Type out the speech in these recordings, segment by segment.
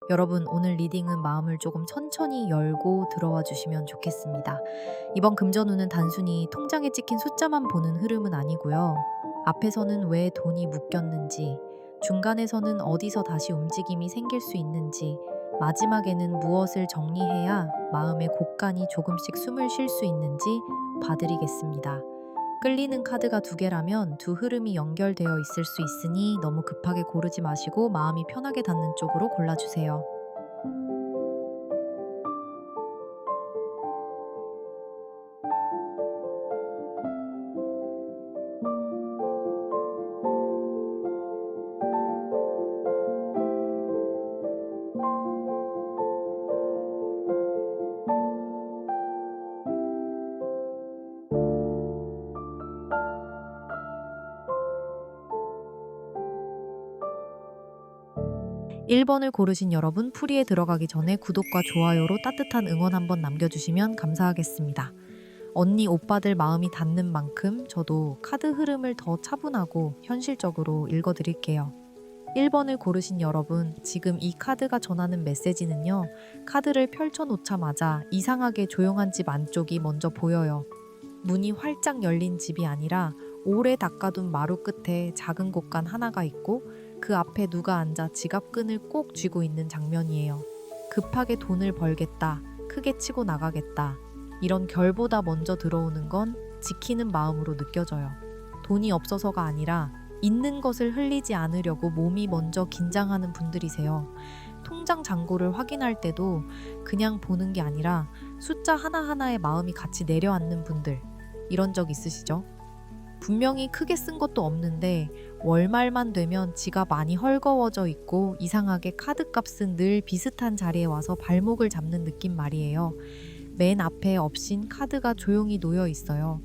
여러분, 오늘 리딩은 마음을 조금 천천히 열고 들어와 주시면 좋겠습니다. 이번 금전운은 단순히 통장에 찍힌 숫자만 보는 흐름은 아니고요. 앞에서는 왜 돈이 묶였는지, 중간에서는 어디서 다시 움직임이 생길 수 있는지, 마지막에는 무엇을 정리해야 마음의 곳간이 조금씩 숨을 쉴 수 있는지 봐드리겠습니다. 끌리는 카드가 두 개라면 두 흐름이 연결되어 있을 수 있으니 너무 급하게 고르지 마시고 마음이 편하게 닿는 쪽으로 골라주세요. 1번을 고르신 여러분, 풀이에 들어가기 전에 구독과 좋아요로 따뜻한 응원 한번 남겨주시면 감사하겠습니다. 언니, 오빠들 마음이 닿는 만큼 저도 카드 흐름을 더 차분하고 현실적으로 읽어드릴게요. 1번을 고르신 여러분, 지금 이 카드가 전하는 메시지는요, 카드를 펼쳐놓자마자 이상하게 조용한 집 안쪽이 먼저 보여요. 문이 활짝 열린 집이 아니라 오래 닦아둔 마루 끝에 작은 곳간 하나가 있고 그 앞에 누가 앉아 지갑끈을 꼭 쥐고 있는 장면이에요. 급하게 돈을 벌겠다, 크게 치고 나가겠다. 이런 결보다 먼저 들어오는 건 지키는 마음으로 느껴져요. 돈이 없어서가 아니라 있는 것을 흘리지 않으려고 몸이 먼저 긴장하는 분들이세요. 통장 잔고를 확인할 때도 그냥 보는 게 아니라 숫자 하나하나에 마음이 같이 내려앉는 분들, 이런 적 있으시죠? 분명히 크게 쓴 것도 없는데 월말만 되면 지갑 많이 헐거워져 있고 이상하게 카드값은 늘 비슷한 자리에 와서 발목을 잡는 느낌 말이에요. 맨 앞에 없인 카드가 조용히 놓여 있어요.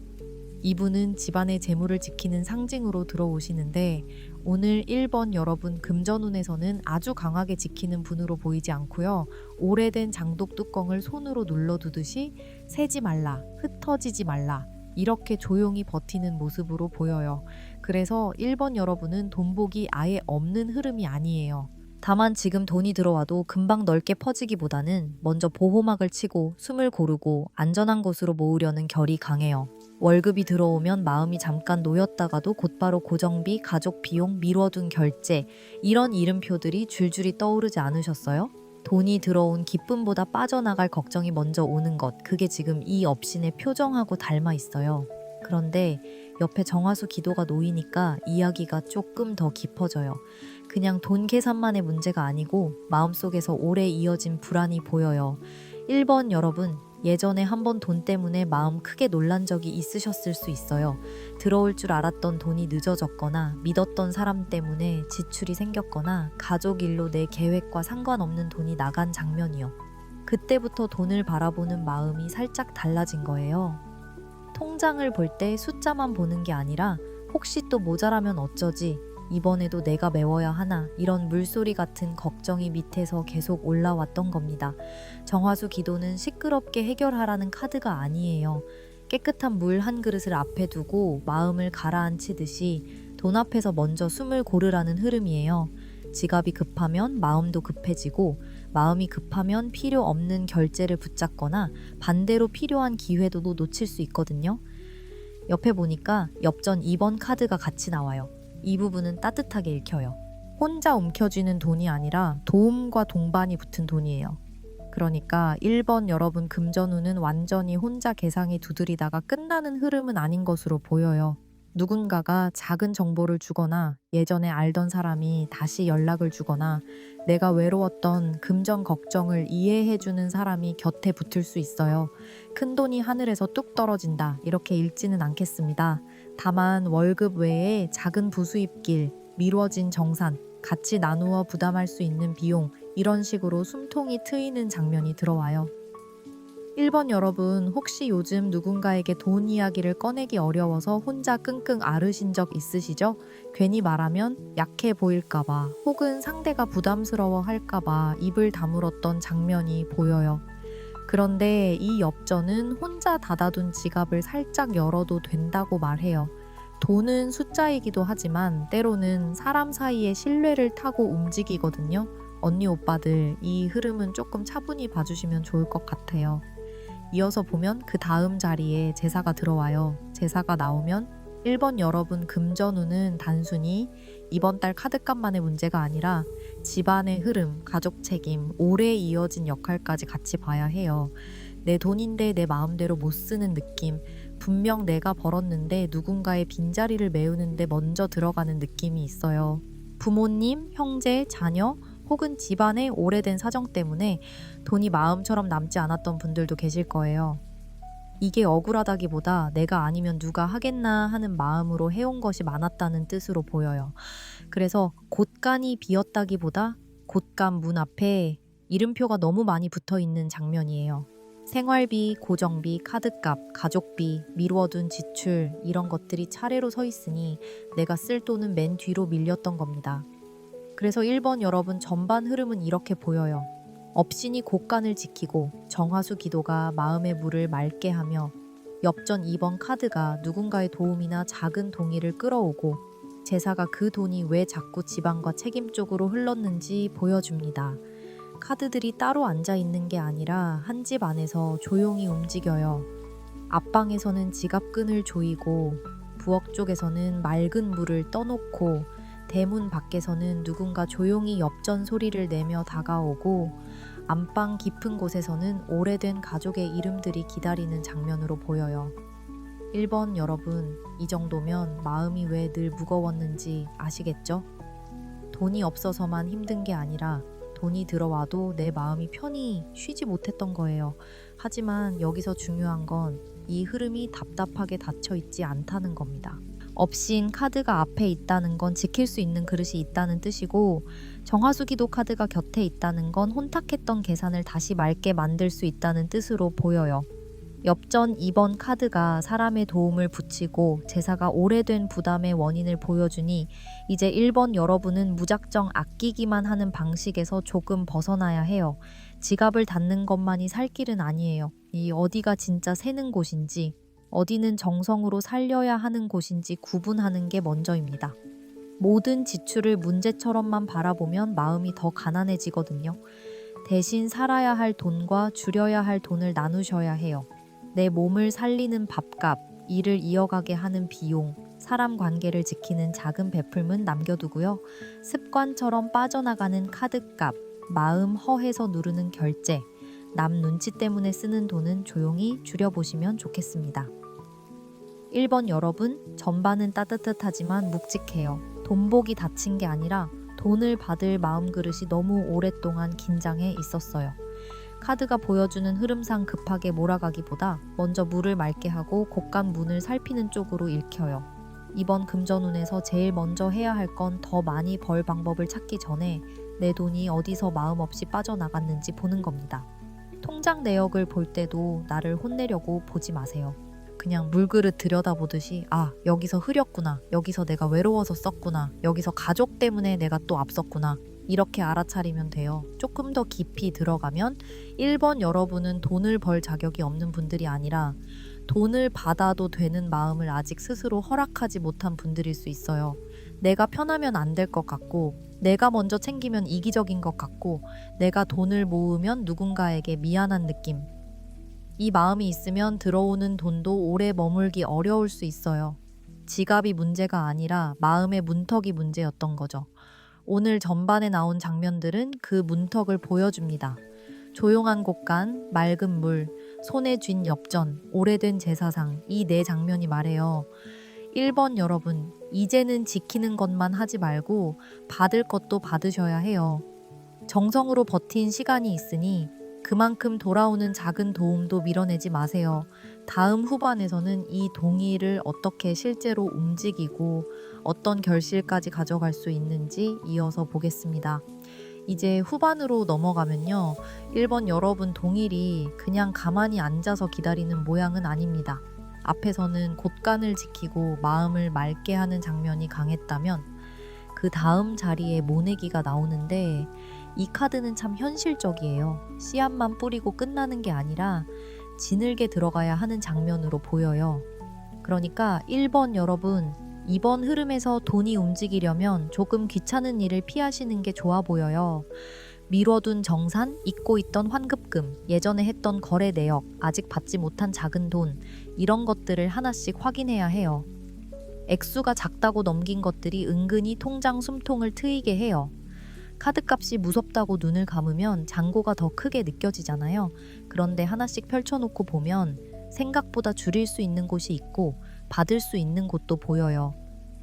이분은 집안의 재물을 지키는 상징으로 들어오시는데 오늘 1번 여러분 금전운에서는 아주 강하게 지키는 분으로 보이지 않고요. 오래된 장독 뚜껑을 손으로 눌러두듯이 새지 말라, 흩어지지 말라, 이렇게 조용히 버티는 모습으로 보여요. 그래서 1번 여러분은 돈복이 아예 없는 흐름이 아니에요. 다만 지금 돈이 들어와도 금방 넓게 퍼지기보다는 먼저 보호막을 치고 숨을 고르고 안전한 곳으로 모으려는 결이 강해요. 월급이 들어오면 마음이 잠깐 놓였다가도 곧바로 고정비, 가족 비용, 미뤄둔 결제, 이런 이름표들이 줄줄이 떠오르지 않으셨어요? 돈이 들어온 기쁨보다 빠져나갈 걱정이 먼저 오는 것, 그게 지금 이 업신의 표정하고 닮아 있어요. 그런데 옆에 정화수 기도가 놓이니까 이야기가 조금 더 깊어져요. 그냥 돈 계산만의 문제가 아니고 마음속에서 오래 이어진 불안이 보여요. 1번 여러분, 예전에 한번 돈 때문에 마음 크게 놀란 적이 있으셨을 수 있어요. 들어올 줄 알았던 돈이 늦어졌거나 믿었던 사람 때문에 지출이 생겼거나 가족 일로 내 계획과 상관없는 돈이 나간 장면이요. 그때부터 돈을 바라보는 마음이 살짝 달라진 거예요. 통장을 볼 때 숫자만 보는 게 아니라 혹시 또 모자라면 어쩌지? 이번에도 내가 메워야 하나? 이런 물소리 같은 걱정이 밑에서 계속 올라왔던 겁니다. 정화수 기도는 시끄럽게 해결하라는 카드가 아니에요. 깨끗한 물 한 그릇을 앞에 두고 마음을 가라앉히듯이 돈 앞에서 먼저 숨을 고르라는 흐름이에요. 지갑이 급하면 마음도 급해지고 마음이 급하면 필요 없는 결제를 붙잡거나 반대로 필요한 기회도 놓칠 수 있거든요. 옆에 보니까 엽전 2번 카드가 같이 나와요. 이 부분은 따뜻하게 읽혀요. 혼자 움켜쥐는 돈이 아니라 도움과 동반이 붙은 돈이에요. 그러니까 1번 여러분 금전운은 완전히 혼자 계상에 두드리다가 끝나는 흐름은 아닌 것으로 보여요. 누군가가 작은 정보를 주거나 예전에 알던 사람이 다시 연락을 주거나 내가 외로웠던 금전 걱정을 이해해주는 사람이 곁에 붙을 수 있어요. 큰 돈이 하늘에서 뚝 떨어진다, 이렇게 읽지는 않겠습니다. 다만 월급 외에 작은 부수입길, 미뤄진 정산, 같이 나누어 부담할 수 있는 비용, 이런 식으로 숨통이 트이는 장면이 들어와요. 1번 여러분, 혹시 요즘 누군가에게 돈 이야기를 꺼내기 어려워서 혼자 끙끙 앓으신 적 있으시죠? 괜히 말하면 약해 보일까봐 혹은 상대가 부담스러워 할까봐 입을 다물었던 장면이 보여요. 그런데 이 엽전은 혼자 닫아둔 지갑을 살짝 열어도 된다고 말해요. 돈은 숫자이기도 하지만 때로는 사람 사이의 신뢰를 타고 움직이거든요. 언니 오빠들 이 흐름은 조금 차분히 봐주시면 좋을 것 같아요. 이어서 보면 그 다음 자리에 제사가 들어와요. 제사가 나오면 1번 여러분 금전운은 단순히 이번 달 카드값만의 문제가 아니라 집안의 흐름, 가족 책임, 오래 이어진 역할까지 같이 봐야 해요. 내 돈인데 내 마음대로 못 쓰는 느낌, 분명 내가 벌었는데 누군가의 빈자리를 메우는데 먼저 들어가는 느낌이 있어요. 부모님, 형제, 자녀 혹은 집안의 오래된 사정 때문에 돈이 마음처럼 남지 않았던 분들도 계실 거예요. 이게 억울하다기보다 내가 아니면 누가 하겠나 하는 마음으로 해온 것이 많았다는 뜻으로 보여요. 그래서 곳간이 비었다기보다 곳간 문 앞에 이름표가 너무 많이 붙어 있는 장면이에요. 생활비, 고정비, 카드값, 가족비, 미루어둔 지출 이런 것들이 차례로 서 있으니 내가 쓸 돈은 맨 뒤로 밀렸던 겁니다. 그래서 1번 여러분 전반 흐름은 이렇게 보여요. 업신이 곳간을 지키고 정화수 기도가 마음의 물을 맑게 하며 엽전 2번 카드가 누군가의 도움이나 작은 동의를 끌어오고 제사가 그 돈이 왜 자꾸 지방과 책임 쪽으로 흘렀는지 보여줍니다. 카드들이 따로 앉아 있는 게 아니라 한 집 안에서 조용히 움직여요. 앞방에서는 지갑끈을 조이고 부엌 쪽에서는 맑은 물을 떠놓고 대문 밖에서는 누군가 조용히 엽전 소리를 내며 다가오고 안방 깊은 곳에서는 오래된 가족의 이름들이 기다리는 장면으로 보여요. 1번 여러분, 이 정도면 마음이 왜 늘 무거웠는지 아시겠죠? 돈이 없어서만 힘든 게 아니라 돈이 들어와도 내 마음이 편히 쉬지 못했던 거예요. 하지만 여기서 중요한 건 이 흐름이 답답하게 닫혀 있지 않다는 겁니다. 업신 카드가 앞에 있다는 건 지킬 수 있는 그릇이 있다는 뜻이고 정화수 기도 카드가 곁에 있다는 건 혼탁했던 계산을 다시 맑게 만들 수 있다는 뜻으로 보여요. 엽전 2번 카드가 사람의 도움을 붙이고 제사가 오래된 부담의 원인을 보여주니 이제 1번 여러분은 무작정 아끼기만 하는 방식에서 조금 벗어나야 해요. 지갑을 닫는 것만이 살 길은 아니에요. 이 어디가 진짜 새는 곳인지 어디는 정성으로 살려야 하는 곳인지 구분하는 게 먼저입니다. 모든 지출을 문제처럼만 바라보면 마음이 더 가난해지거든요. 대신 살아야 할 돈과 줄여야 할 돈을 나누셔야 해요. 내 몸을 살리는 밥값, 일을 이어가게 하는 비용, 사람 관계를 지키는 작은 베풀문 남겨두고요. 습관처럼 빠져나가는 카드값, 마음 허해서 누르는 결제, 남 눈치 때문에 쓰는 돈은 조용히 줄여보시면 좋겠습니다. 1번 여러분, 전반은 따뜻하지만 묵직해요. 돈복이 닫힌 게 아니라 돈을 받을 마음그릇이 너무 오랫동안 긴장해 있었어요. 카드가 보여주는 흐름상 급하게 몰아가기보다 먼저 물을 맑게 하고 곳간 문을 살피는 쪽으로 읽혀요. 이번 금전운에서 제일 먼저 해야 할 건 더 많이 벌 방법을 찾기 전에 내 돈이 어디서 마음 없이 빠져나갔는지 보는 겁니다. 통장 내역을 볼 때도 나를 혼내려고 보지 마세요. 그냥 물그릇 들여다보듯이 여기서 흐렸구나, 여기서 내가 외로워서 썼구나, 여기서 가족 때문에 내가 또 앞섰구나 이렇게 알아차리면 돼요. 조금 더 깊이 들어가면 1번 여러분은 돈을 벌 자격이 없는 분들이 아니라 돈을 받아도 되는 마음을 아직 스스로 허락하지 못한 분들일 수 있어요. 내가 편하면 안 될 것 같고 내가 먼저 챙기면 이기적인 것 같고 내가 돈을 모으면 누군가에게 미안한 느낌. 이 마음이 있으면 들어오는 돈도 오래 머물기 어려울 수 있어요. 지갑이 문제가 아니라 마음의 문턱이 문제였던 거죠. 오늘 전반에 나온 장면들은 그 문턱을 보여줍니다. 조용한 곳간, 맑은 물, 손에 쥔 엽전, 오래된 제사상 이 네 장면이 말해요. 1번 여러분, 이제는 지키는 것만 하지 말고 받을 것도 받으셔야 해요. 정성으로 버틴 시간이 있으니 그만큼 돌아오는 작은 도움도 밀어내지 마세요. 다음 후반에서는 이 동의를 어떻게 실제로 움직이고 어떤 결실까지 가져갈 수 있는지 이어서 보겠습니다. 이제 후반으로 넘어가면요. 1번 여러분 동일이 그냥 가만히 앉아서 기다리는 모양은 아닙니다. 앞에서는 곳간을 지키고 마음을 맑게 하는 장면이 강했다면 그 다음 자리에 모내기가 나오는데 이 카드는 참 현실적이에요. 씨앗만 뿌리고 끝나는 게 아니라 지늘게 들어가야 하는 장면으로 보여요. 그러니까 1번 여러분, 이번 흐름에서 돈이 움직이려면 조금 귀찮은 일을 피하시는 게 좋아 보여요. 미뤄둔 정산, 잊고 있던 환급금, 예전에 했던 거래 내역, 아직 받지 못한 작은 돈, 이런 것들을 하나씩 확인해야 해요. 액수가 작다고 넘긴 것들이 은근히 통장 숨통을 트이게 해요. 카드값이 무섭다고 눈을 감으면 잔고가 더 크게 느껴지잖아요. 그런데 하나씩 펼쳐놓고 보면 생각보다 줄일 수 있는 곳이 있고 받을 수 있는 곳도 보여요.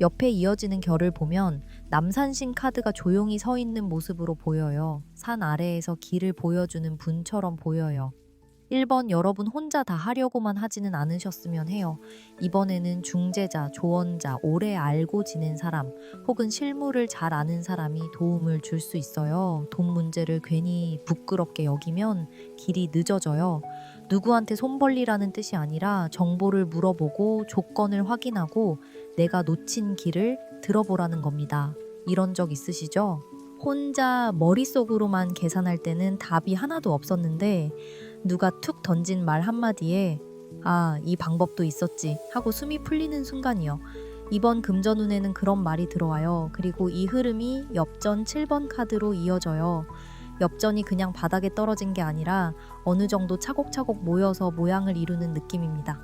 옆에 이어지는 결을 보면 남산신 카드가 조용히 서 있는 모습으로 보여요. 산 아래에서 길을 보여주는 분처럼 보여요. 1번 여러분 혼자 다 하려고만 하지는 않으셨으면 해요. 이번에는 중재자, 조언자, 오래 알고 지낸 사람 혹은 실무를 잘 아는 사람이 도움을 줄 수 있어요. 돈 문제를 괜히 부끄럽게 여기면 길이 늦어져요. 누구한테 손 벌리라는 뜻이 아니라 정보를 물어보고 조건을 확인하고 내가 놓친 길을 들어보라는 겁니다. 이런 적 있으시죠? 혼자 머릿속으로만 계산할 때는 답이 하나도 없었는데 누가 툭 던진 말 한마디에 아, 이 방법도 있었지 하고 숨이 풀리는 순간이요. 이번 금전운에는 그런 말이 들어와요. 그리고 이 흐름이 엽전 7번 카드로 이어져요. 엽전이 그냥 바닥에 떨어진 게 아니라 어느 정도 차곡차곡 모여서 모양을 이루는 느낌입니다.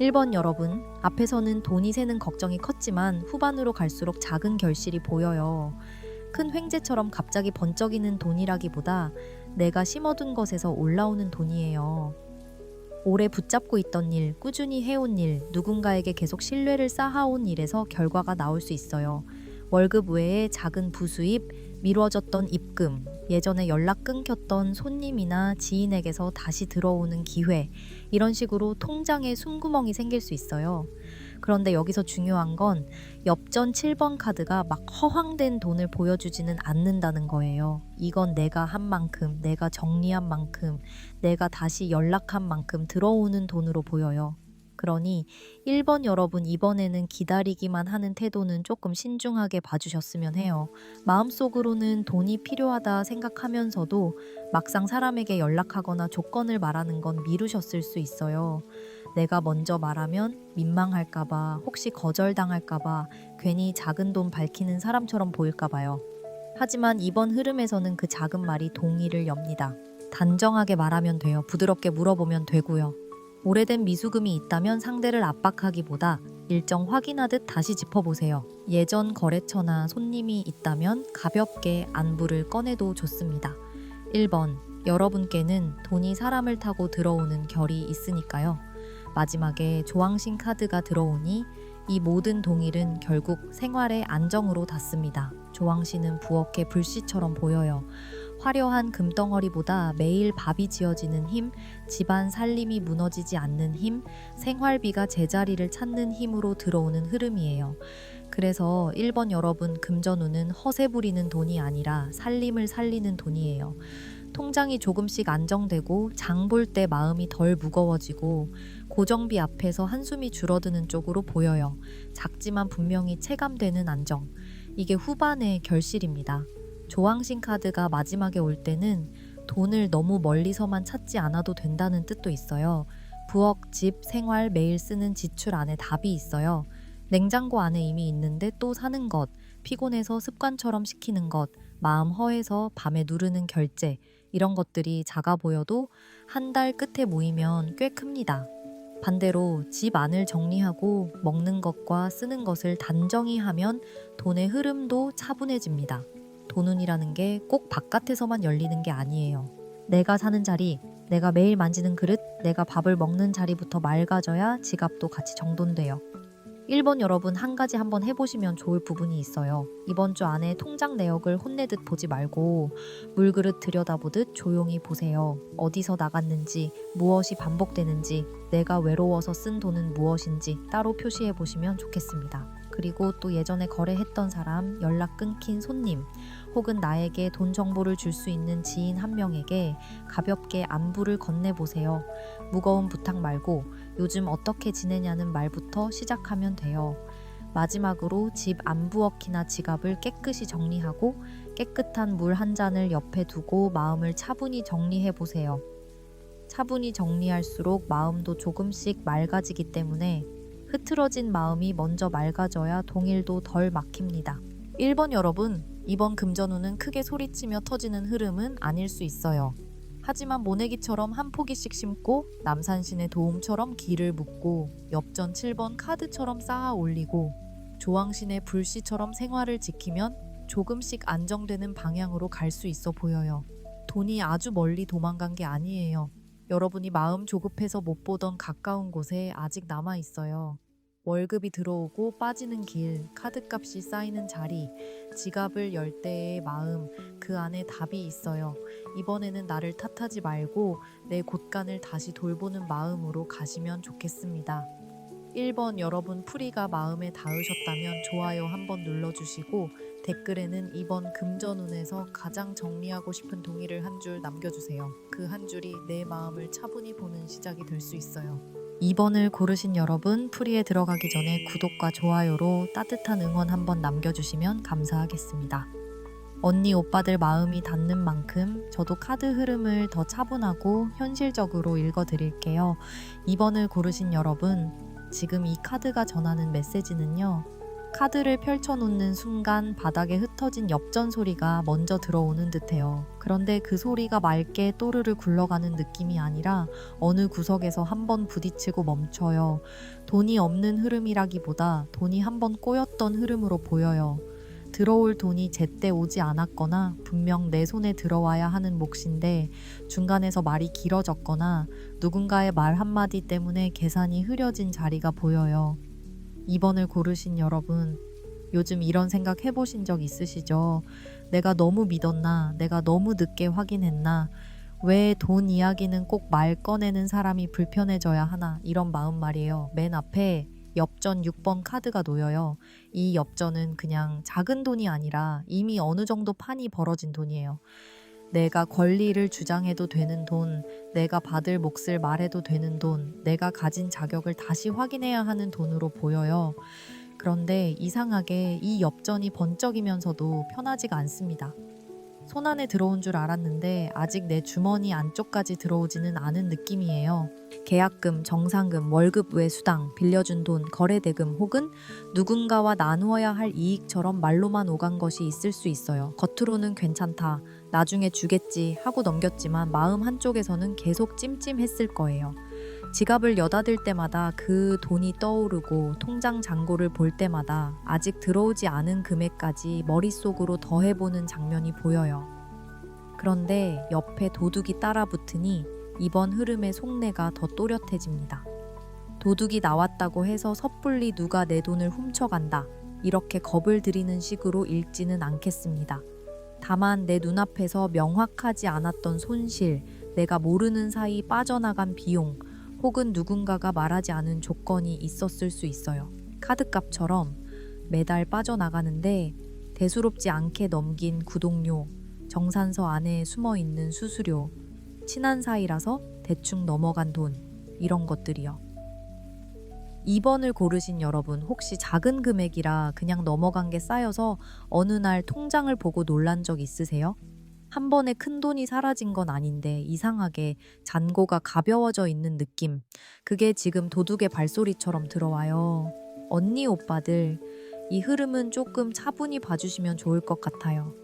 1번 여러분, 앞에서는 돈이 새는 걱정이 컸지만 후반으로 갈수록 작은 결실이 보여요. 큰 횡재처럼 갑자기 번쩍이는 돈이라기보다 내가 심어둔 것에서 올라오는 돈이에요. 오래 붙잡고 있던 일, 꾸준히 해온 일, 누군가에게 계속 신뢰를 쌓아온 일에서 결과가 나올 수 있어요. 월급 외에 작은 부수입, 미뤄졌던 입금, 예전에 연락 끊겼던 손님이나 지인에게서 다시 들어오는 기회, 이런 식으로 통장에 숨구멍이 생길 수 있어요. 그런데 여기서 중요한 건 엽전 7번 카드가 막 허황된 돈을 보여주지는 않는다는 거예요. 이건 내가 한 만큼, 내가 정리한 만큼, 내가 다시 연락한 만큼 들어오는 돈으로 보여요. 그러니 1번 여러분 이번에는 기다리기만 하는 태도는 조금 신중하게 봐주셨으면 해요. 마음속으로는 돈이 필요하다 생각하면서도 막상 사람에게 연락하거나 조건을 말하는 건 미루셨을 수 있어요. 내가 먼저 말하면 민망할까봐, 혹시 거절당할까봐, 괜히 작은 돈 밝히는 사람처럼 보일까봐요. 하지만 이번 흐름에서는 그 작은 말이 동의를 엽니다. 단정하게 말하면 돼요. 부드럽게 물어보면 되고요. 오래된 미수금이 있다면 상대를 압박하기보다 일정 확인하듯 다시 짚어보세요. 예전 거래처나 손님이 있다면 가볍게 안부를 꺼내도 좋습니다. 1번, 여러분께는 돈이 사람을 타고 들어오는 결이 있으니까요. 마지막에 조왕신 카드가 들어오니 이 모든 동일은 결국 생활의 안정으로 닿습니다. 조왕신은 부엌의 불씨처럼 보여요. 화려한 금덩어리보다 매일 밥이 지어지는 힘, 집안 살림이 무너지지 않는 힘, 생활비가 제자리를 찾는 힘으로 들어오는 흐름이에요. 그래서 1번 여러분 금전운은 허세 부리는 돈이 아니라 살림을 살리는 돈이에요. 통장이 조금씩 안정되고 장 볼 때 마음이 덜 무거워지고 고정비 앞에서 한숨이 줄어드는 쪽으로 보여요. 작지만 분명히 체감되는 안정. 이게 후반의 결실입니다. 조왕신 카드가 마지막에 올 때는 돈을 너무 멀리서만 찾지 않아도 된다는 뜻도 있어요. 부엌, 집, 생활, 매일 쓰는 지출 안에 답이 있어요. 냉장고 안에 이미 있는데 또 사는 것, 피곤해서 습관처럼 시키는 것, 마음 허해서 밤에 누르는 결제, 이런 것들이 작아 보여도 한 달 끝에 모이면 꽤 큽니다. 반대로 집 안을 정리하고 먹는 것과 쓰는 것을 단정히 하면 돈의 흐름도 차분해집니다. 돈운이라는 게 꼭 바깥에서만 열리는 게 아니에요. 내가 사는 자리, 내가 매일 만지는 그릇, 내가 밥을 먹는 자리부터 맑아져야 지갑도 같이 정돈돼요. 1번 여러분 한 가지 한번 해보시면 좋을 부분이 있어요. 이번 주 안에 통장 내역을 혼내듯 보지 말고 물그릇 들여다보듯 조용히 보세요. 어디서 나갔는지, 무엇이 반복되는지, 내가 외로워서 쓴 돈은 무엇인지 따로 표시해 보시면 좋겠습니다. 그리고 또 예전에 거래했던 사람, 연락 끊긴 손님, 혹은 나에게 돈 정보를 줄 수 있는 지인 한 명에게 가볍게 안부를 건네보세요. 무거운 부탁 말고 요즘 어떻게 지내냐는 말부터 시작하면 돼요. 마지막으로 집 안부엌이나 지갑을 깨끗이 정리하고 깨끗한 물 한 잔을 옆에 두고 마음을 차분히 정리해보세요. 차분히 정리할수록 마음도 조금씩 맑아지기 때문에 흐트러진 마음이 먼저 맑아져야 동일도 덜 막힙니다. 1번 여러분, 이번 금전운은 크게 소리치며 터지는 흐름은 아닐 수 있어요. 하지만 모내기처럼 한 포기씩 심고 남산신의 도움처럼 길을 묻고 엽전 7번 카드처럼 쌓아 올리고 조왕신의 불씨처럼 생활을 지키면 조금씩 안정되는 방향으로 갈 수 있어 보여요. 돈이 아주 멀리 도망간 게 아니에요. 여러분이 마음 조급해서 못 보던 가까운 곳에 아직 남아 있어요. 월급이 들어오고 빠지는 길, 카드값이 쌓이는 자리, 지갑을 열 때의 마음, 그 안에 답이 있어요. 이번에는 나를 탓하지 말고 내 곳간을 다시 돌보는 마음으로 가시면 좋겠습니다. 1번 여러분 풀이가 마음에 닿으셨다면 좋아요 한번 눌러주시고 댓글에는 이번 금전운에서 가장 정리하고 싶은 동의를 한 줄 남겨주세요. 그 한 줄이 내 마음을 차분히 보는 시작이 될 수 있어요. 2번을 고르신 여러분 풀이에 들어가기 전에 구독과 좋아요로 따뜻한 응원 한번 남겨주시면 감사하겠습니다. 언니 오빠들 마음이 닿는 만큼 저도 카드 흐름을 더 차분하고 현실적으로 읽어드릴게요. 2번을 고르신 여러분, 지금 이 카드가 전하는 메시지는요. 카드를 펼쳐놓는 순간 바닥에 흩어진 엽전 소리가 먼저 들어오는 듯해요. 그런데 그 소리가 맑게 또르르 굴러가는 느낌이 아니라 어느 구석에서 한번 부딪히고 멈춰요. 돈이 없는 흐름이라기보다 돈이 한번 꼬였던 흐름으로 보여요. 들어올 돈이 제때 오지 않았거나 분명 내 손에 들어와야 하는 몫인데 중간에서 말이 길어졌거나 누군가의 말 한마디 때문에 계산이 흐려진 자리가 보여요. 2번을 고르신 여러분, 요즘 이런 생각 해보신 적 있으시죠? 내가 너무 믿었나? 내가 너무 늦게 확인했나? 왜 돈 이야기는 꼭 말 꺼내는 사람이 불편해져야 하나? 이런 마음 말이에요. 맨 앞에 엽전 6번 카드가 놓여요. 이 엽전은 그냥 작은 돈이 아니라 이미 어느 정도 판이 벌어진 돈이에요. 내가 권리를 주장해도 되는 돈, 내가 받을 몫을 말해도 되는 돈, 내가 가진 자격을 다시 확인해야 하는 돈으로 보여요. 그런데 이상하게 이 엽전이 번쩍이면서도 편하지가 않습니다. 손 안에 들어온 줄 알았는데 아직 내 주머니 안쪽까지 들어오지는 않은 느낌이에요. 계약금, 정상금, 월급 외 수당, 빌려준 돈, 거래대금 혹은 누군가와 나누어야 할 이익처럼 말로만 오간 것이 있을 수 있어요. 겉으로는 괜찮다, 나중에 주겠지 하고 넘겼지만 마음 한쪽에서는 계속 찜찜했을 거예요. 지갑을 여닫을 때마다 그 돈이 떠오르고 통장 잔고를 볼 때마다 아직 들어오지 않은 금액까지 머릿속으로 더해보는 장면이 보여요. 그런데 옆에 도둑이 따라붙으니 이번 흐름의 속내가 더 또렷해집니다. 도둑이 나왔다고 해서 섣불리 누가 내 돈을 훔쳐간다, 이렇게 겁을 들이는 식으로 읽지는 않겠습니다. 다만 내 눈앞에서 명확하지 않았던 손실, 내가 모르는 사이 빠져나간 비용, 혹은 누군가가 말하지 않은 조건이 있었을 수 있어요. 카드값처럼 매달 빠져나가는데 대수롭지 않게 넘긴 구독료, 정산서 안에 숨어있는 수수료, 친한 사이라서 대충 넘어간 돈, 이런 것들이요. 2번을 고르신 여러분, 혹시 작은 금액이라 그냥 넘어간 게 쌓여서 어느 날 통장을 보고 놀란 적 있으세요? 한 번에 큰 돈이 사라진 건 아닌데 이상하게 잔고가 가벼워져 있는 느낌. 그게 지금 도둑의 발소리처럼 들어와요. 언니 오빠들, 이 흐름은 조금 차분히 봐주시면 좋을 것 같아요.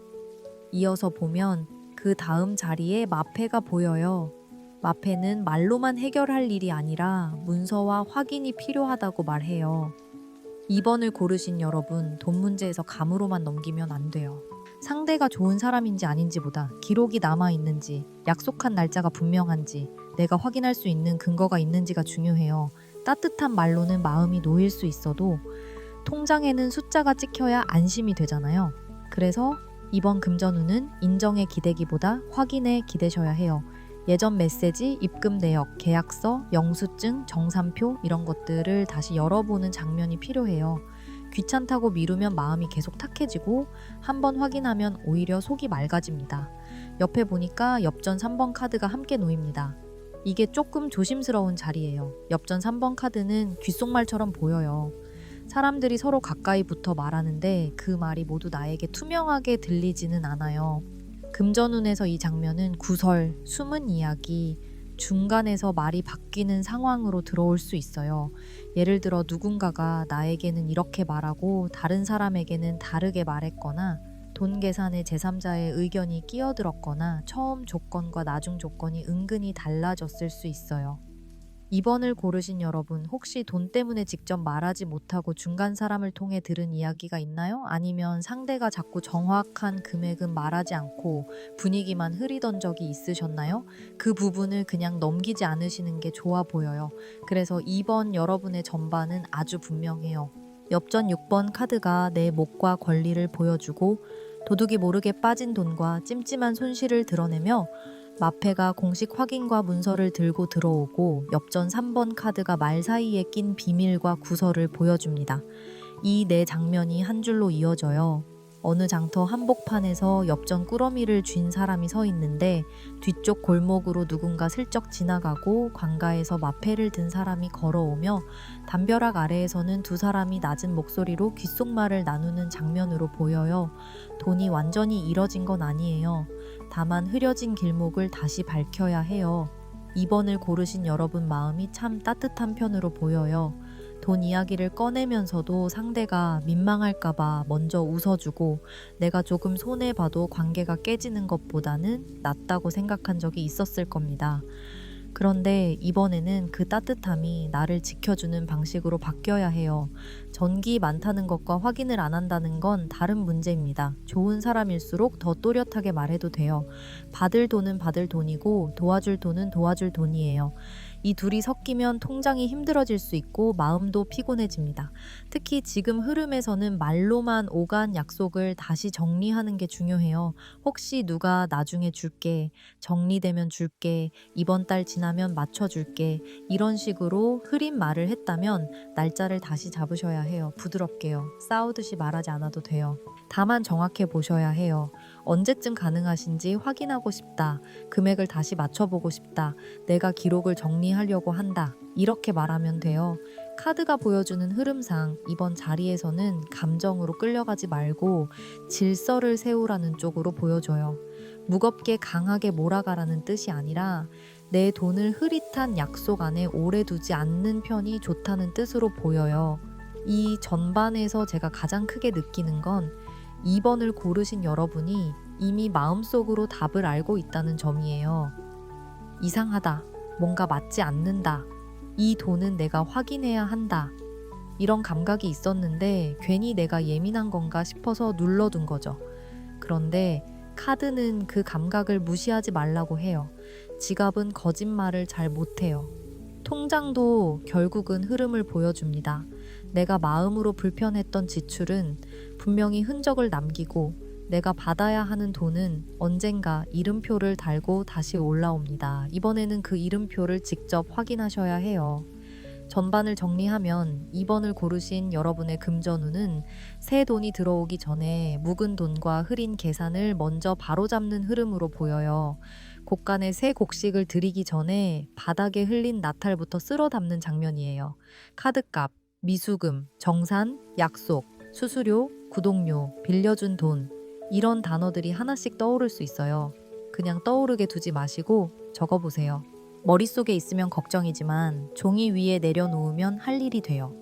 이어서 보면 그 다음 자리에 마패가 보여요. 마패는 말로만 해결할 일이 아니라 문서와 확인이 필요하다고 말해요. 2번을 고르신 여러분, 돈 문제에서 감으로만 넘기면 안 돼요. 상대가 좋은 사람인지 아닌지보다 기록이 남아있는지, 약속한 날짜가 분명한지, 내가 확인할 수 있는 근거가 있는지가 중요해요. 따뜻한 말로는 마음이 놓일 수 있어도 통장에는 숫자가 찍혀야 안심이 되잖아요. 그래서 이번 금전운은 인정에 기대기보다 확인에 기대셔야 해요. 예전 메시지, 입금 내역, 계약서, 영수증, 정산표 이런 것들을 다시 열어보는 장면이 필요해요. 귀찮다고 미루면 마음이 계속 탁해지고 한번 확인하면 오히려 속이 맑아집니다. 옆에 보니까 엽전 3번 카드가 함께 놓입니다. 이게 조금 조심스러운 자리예요. 엽전 3번 카드는 귓속말처럼 보여요. 사람들이 서로 가까이 붙어 말하는데 그 말이 모두 나에게 투명하게 들리지는 않아요. 금전운에서 이 장면은 구설, 숨은 이야기, 중간에서 말이 바뀌는 상황으로 들어올 수 있어요. 예를 들어 누군가가 나에게는 이렇게 말하고 다른 사람에게는 다르게 말했거나 돈 계산에 제3자의 의견이 끼어들었거나 처음 조건과 나중 조건이 은근히 달라졌을 수 있어요. 2번을 고르신 여러분, 혹시 돈 때문에 직접 말하지 못하고 중간 사람을 통해 들은 이야기가 있나요? 아니면 상대가 자꾸 정확한 금액은 말하지 않고 분위기만 흐리던 적이 있으셨나요? 그 부분을 그냥 넘기지 않으시는 게 좋아 보여요. 그래서 2번 여러분의 전반은 아주 분명해요. 엽전 6번 카드가 내 목과 권리를 보여주고 도둑이 모르게 빠진 돈과 찜찜한 손실을 드러내며 마패가 공식 확인과 문서를 들고 들어오고 엽전 3번 카드가 말 사이에 낀 비밀과 구설을 보여줍니다. 이 네 장면이 한 줄로 이어져요. 어느 장터 한복판에서 엽전 꾸러미를 쥔 사람이 서 있는데 뒤쪽 골목으로 누군가 슬쩍 지나가고 관가에서 마패를 든 사람이 걸어오며 담벼락 아래에서는 두 사람이 낮은 목소리로 귓속말을 나누는 장면으로 보여요. 돈이 완전히 잃어진 건 아니에요. 다만 흐려진 길목을 다시 밝혀야 해요. 2번을 고르신 여러분 마음이 참 따뜻한 편으로 보여요. 돈 이야기를 꺼내면서도 상대가 민망할까봐 먼저 웃어주고 내가 조금 손해봐도 관계가 깨지는 것보다는 낫다고 생각한 적이 있었을 겁니다. 그런데 이번에는 그 따뜻함이 나를 지켜주는 방식으로 바뀌어야 해요. 전기 많다는 것과 확인을 안 한다는 건 다른 문제입니다. 좋은 사람일수록 더 또렷하게 말해도 돼요. 받을 돈은 받을 돈이고 도와줄 돈은 도와줄 돈이에요. 이 둘이 섞이면 통장이 힘들어질 수 있고 마음도 피곤해집니다. 특히 지금 흐름에서는 말로만 오간 약속을 다시 정리하는 게 중요해요. 혹시 누가 나중에 줄게, 정리되면 줄게, 이번 달 지나면 맞춰줄게 이런 식으로 흐린 말을 했다면 날짜를 다시 잡으셔야 해요. 부드럽게요. 싸우듯이 말하지 않아도 돼요. 다만 정확해 보셔야 해요. 언제쯤 가능하신지 확인하고 싶다. 금액을 다시 맞춰보고 싶다. 내가 기록을 정리하려고 한다. 이렇게 말하면 돼요. 카드가 보여주는 흐름상 이번 자리에서는 감정으로 끌려가지 말고 질서를 세우라는 쪽으로 보여줘요. 무겁게 강하게 몰아가라는 뜻이 아니라 내 돈을 흐릿한 약속 안에 오래 두지 않는 편이 좋다는 뜻으로 보여요. 이 전반에서 제가 가장 크게 느끼는 건 2번을 고르신 여러분이 이미 마음속으로 답을 알고 있다는 점이에요. 이상하다. 뭔가 맞지 않는다. 이 돈은 내가 확인해야 한다. 이런 감각이 있었는데 괜히 내가 예민한 건가 싶어서 눌러둔 거죠. 그런데 카드는 그 감각을 무시하지 말라고 해요. 지갑은 거짓말을 잘 못해요. 통장도 결국은 흐름을 보여줍니다. 내가 마음으로 불편했던 지출은 분명히 흔적을 남기고 내가 받아야 하는 돈은 언젠가 이름표를 달고 다시 올라옵니다. 이번에는 그 이름표를 직접 확인하셔야 해요. 전반을 정리하면 2번을 고르신 여러분의 금전운은 새 돈이 들어오기 전에 묵은 돈과 흐린 계산을 먼저 바로잡는 흐름으로 보여요. 곳간에 새 곡식을 들이기 전에 바닥에 흘린 나탈부터 쓸어 담는 장면이에요. 카드값, 미수금, 정산, 약속, 수수료, 구독료, 빌려준 돈 이런 단어들이 하나씩 떠오를 수 있어요. 그냥 떠오르게 두지 마시고 적어보세요. 머릿속에 있으면 걱정이지만 종이 위에 내려놓으면 할 일이 돼요.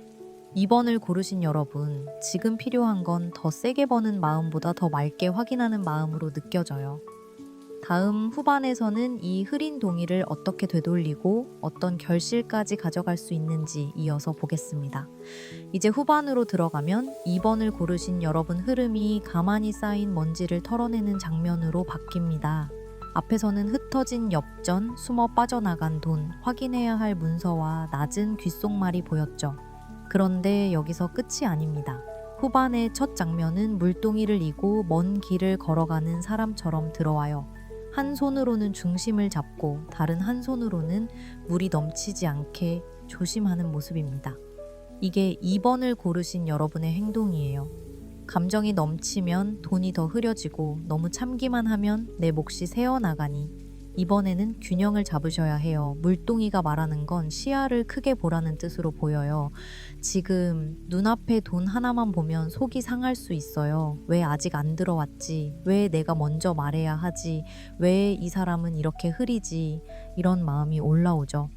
2번을 고르신 여러분, 지금 필요한 건 더 세게 버는 마음보다 더 맑게 확인하는 마음으로 느껴져요. 다음 후반에서는 이 흐린 동의를 어떻게 되돌리고 어떤 결실까지 가져갈 수 있는지 이어서 보겠습니다. 이제 후반으로 들어가면 2번을 고르신 여러분 흐름이 가만히 쌓인 먼지를 털어내는 장면으로 바뀝니다. 앞에서는 흩어진 엽전, 숨어 빠져나간 돈, 확인해야 할 문서와 낮은 귓속말이 보였죠. 그런데 여기서 끝이 아닙니다. 후반의 첫 장면은 물동이를 이고 먼 길을 걸어가는 사람처럼 들어와요. 한 손으로는 중심을 잡고 다른 한 손으로는 물이 넘치지 않게 조심하는 모습입니다. 이게 2번을 고르신 여러분의 행동이에요. 감정이 넘치면 돈이 더 흐려지고 너무 참기만 하면 내 몫이 새어나가니 이번에는 균형을 잡으셔야 해요. 물동이가 말하는 건 시야를 크게 보라는 뜻으로 보여요. 지금 눈앞에 돈 하나만 보면 속이 상할 수 있어요. 왜 아직 안 들어왔지? 왜 내가 먼저 말해야 하지? 왜 이 사람은 이렇게 흐리지? 이런 마음이 올라오죠.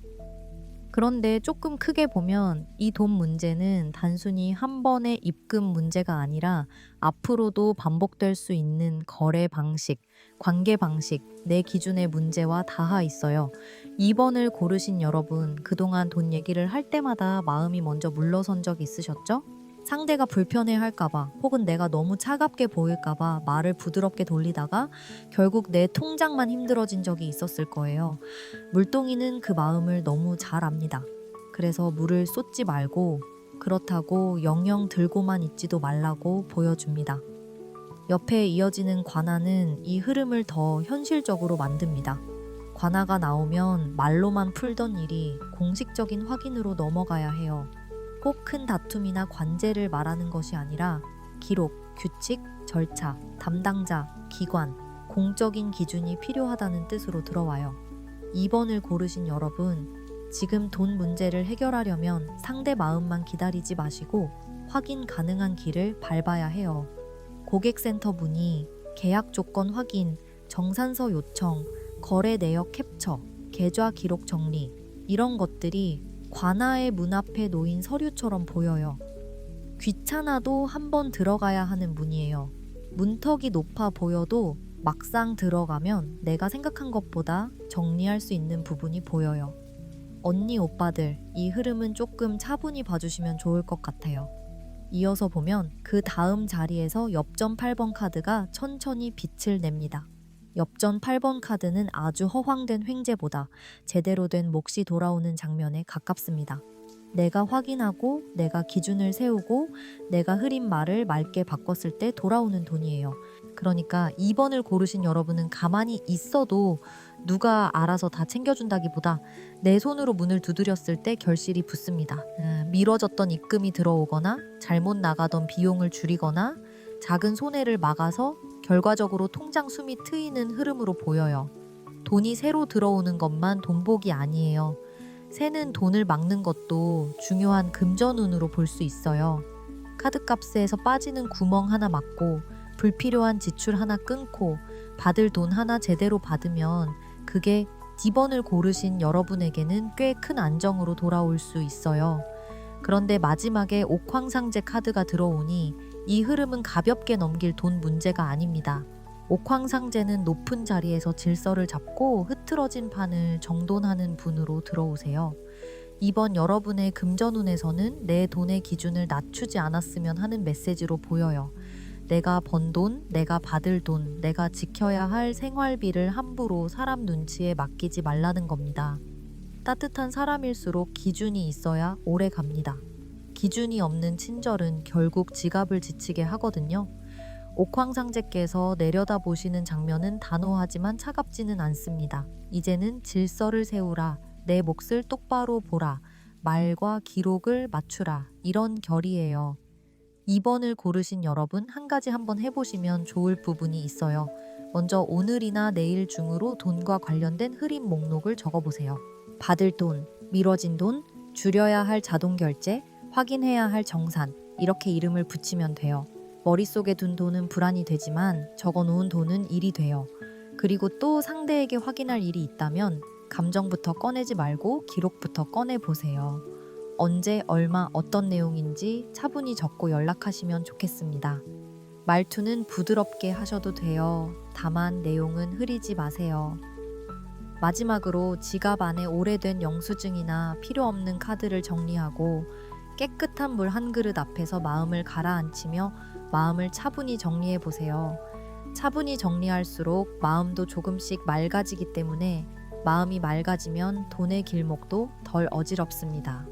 그런데 조금 크게 보면 이 돈 문제는 단순히 한 번의 입금 문제가 아니라 앞으로도 반복될 수 있는 거래 방식, 관계 방식, 내 기준의 문제와 닿아 있어요. 2번을 고르신 여러분, 그동안 돈 얘기를 할 때마다 마음이 먼저 물러선 적 있으셨죠? 상대가 불편해 할까봐 혹은 내가 너무 차갑게 보일까봐 말을 부드럽게 돌리다가 결국 내 통장만 힘들어진 적이 있었을 거예요. 물동이는 그 마음을 너무 잘 압니다. 그래서 물을 쏟지 말고 그렇다고 영영 들고만 있지도 말라고 보여줍니다. 옆에 이어지는 관아는 이 흐름을 더 현실적으로 만듭니다. 관아가 나오면 말로만 풀던 일이 공식적인 확인으로 넘어가야 해요. 꼭 큰 다툼이나 관제를 말하는 것이 아니라 기록, 규칙, 절차, 담당자, 기관, 공적인 기준이 필요하다는 뜻으로 들어와요. 2번을 고르신 여러분, 지금 돈 문제를 해결하려면 상대 마음만 기다리지 마시고 확인 가능한 길을 밟아야 해요. 고객센터 문의, 계약 조건 확인, 정산서 요청, 거래 내역 캡처, 계좌 기록 정리, 이런 것들이 관아의 문 앞에 놓인 서류처럼 보여요. 귀찮아도 한번 들어가야 하는 문이에요. 문턱이 높아 보여도 막상 들어가면 내가 생각한 것보다 정리할 수 있는 부분이 보여요. 언니, 오빠들, 이 흐름은 조금 차분히 봐주시면 좋을 것 같아요. 이어서 보면 그 다음 자리에서 엽전 8번 카드가 천천히 빛을 냅니다. 엽전 8번 카드는 아주 허황된 횡재보다 제대로 된 몫이 돌아오는 장면에 가깝습니다. 내가 확인하고 내가 기준을 세우고 내가 흐린 말을 맑게 바꿨을 때 돌아오는 돈이에요. 그러니까 2번을 고르신 여러분은 가만히 있어도 누가 알아서 다 챙겨준다기보다 내 손으로 문을 두드렸을 때 결실이 붙습니다. 미뤄졌던 입금이 들어오거나 잘못 나가던 비용을 줄이거나 작은 손해를 막아서 결과적으로 통장 숨이 트이는 흐름으로 보여요. 돈이 새로 들어오는 것만 돈복이 아니에요. 새는 돈을 막는 것도 중요한 금전운으로 볼 수 있어요. 카드값에서 빠지는 구멍 하나 막고 불필요한 지출 하나 끊고 받을 돈 하나 제대로 받으면 그게 D번을 고르신 여러분에게는 꽤 큰 안정으로 돌아올 수 있어요. 그런데 마지막에 옥황상제 카드가 들어오니 이 흐름은 가볍게 넘길 돈 문제가 아닙니다. 옥황상제는 높은 자리에서 질서를 잡고 흐트러진 판을 정돈하는 분으로 들어오세요. 이번 여러분의 금전운에서는 내 돈의 기준을 낮추지 않았으면 하는 메시지로 보여요. 내가 번 돈, 내가 받을 돈, 내가 지켜야 할 생활비를 함부로 사람 눈치에 맡기지 말라는 겁니다. 따뜻한 사람일수록 기준이 있어야 오래 갑니다. 기준이 없는 친절은 결국 지갑을 지치게 하거든요. 옥황상제께서 내려다보시는 장면은 단호하지만 차갑지는 않습니다. 이제는 질서를 세우라, 내 몫을 똑바로 보라, 말과 기록을 맞추라, 이런 결이에요. 2번을 고르신 여러분, 한 가지 한번 해보시면 좋을 부분이 있어요. 먼저 오늘이나 내일 중으로 돈과 관련된 흐림 목록을 적어보세요. 받을 돈, 미뤄진 돈, 줄여야 할 자동결제, 확인해야 할 정산, 이렇게 이름을 붙이면 돼요. 머릿속에 둔 돈은 불안이 되지만 적어놓은 돈은 일이 돼요. 그리고 또 상대에게 확인할 일이 있다면 감정부터 꺼내지 말고 기록부터 꺼내보세요. 언제, 얼마, 어떤 내용인지 차분히 적고 연락하시면 좋겠습니다. 말투는 부드럽게 하셔도 돼요. 다만 내용은 흐리지 마세요. 마지막으로 지갑 안에 오래된 영수증이나 필요 없는 카드를 정리하고 깨끗한 물 한 그릇 앞에서 마음을 가라앉히며 마음을 차분히 정리해 보세요. 차분히 정리할수록 마음도 조금씩 맑아지기 때문에 마음이 맑아지면 돈의 길목도 덜 어지럽습니다.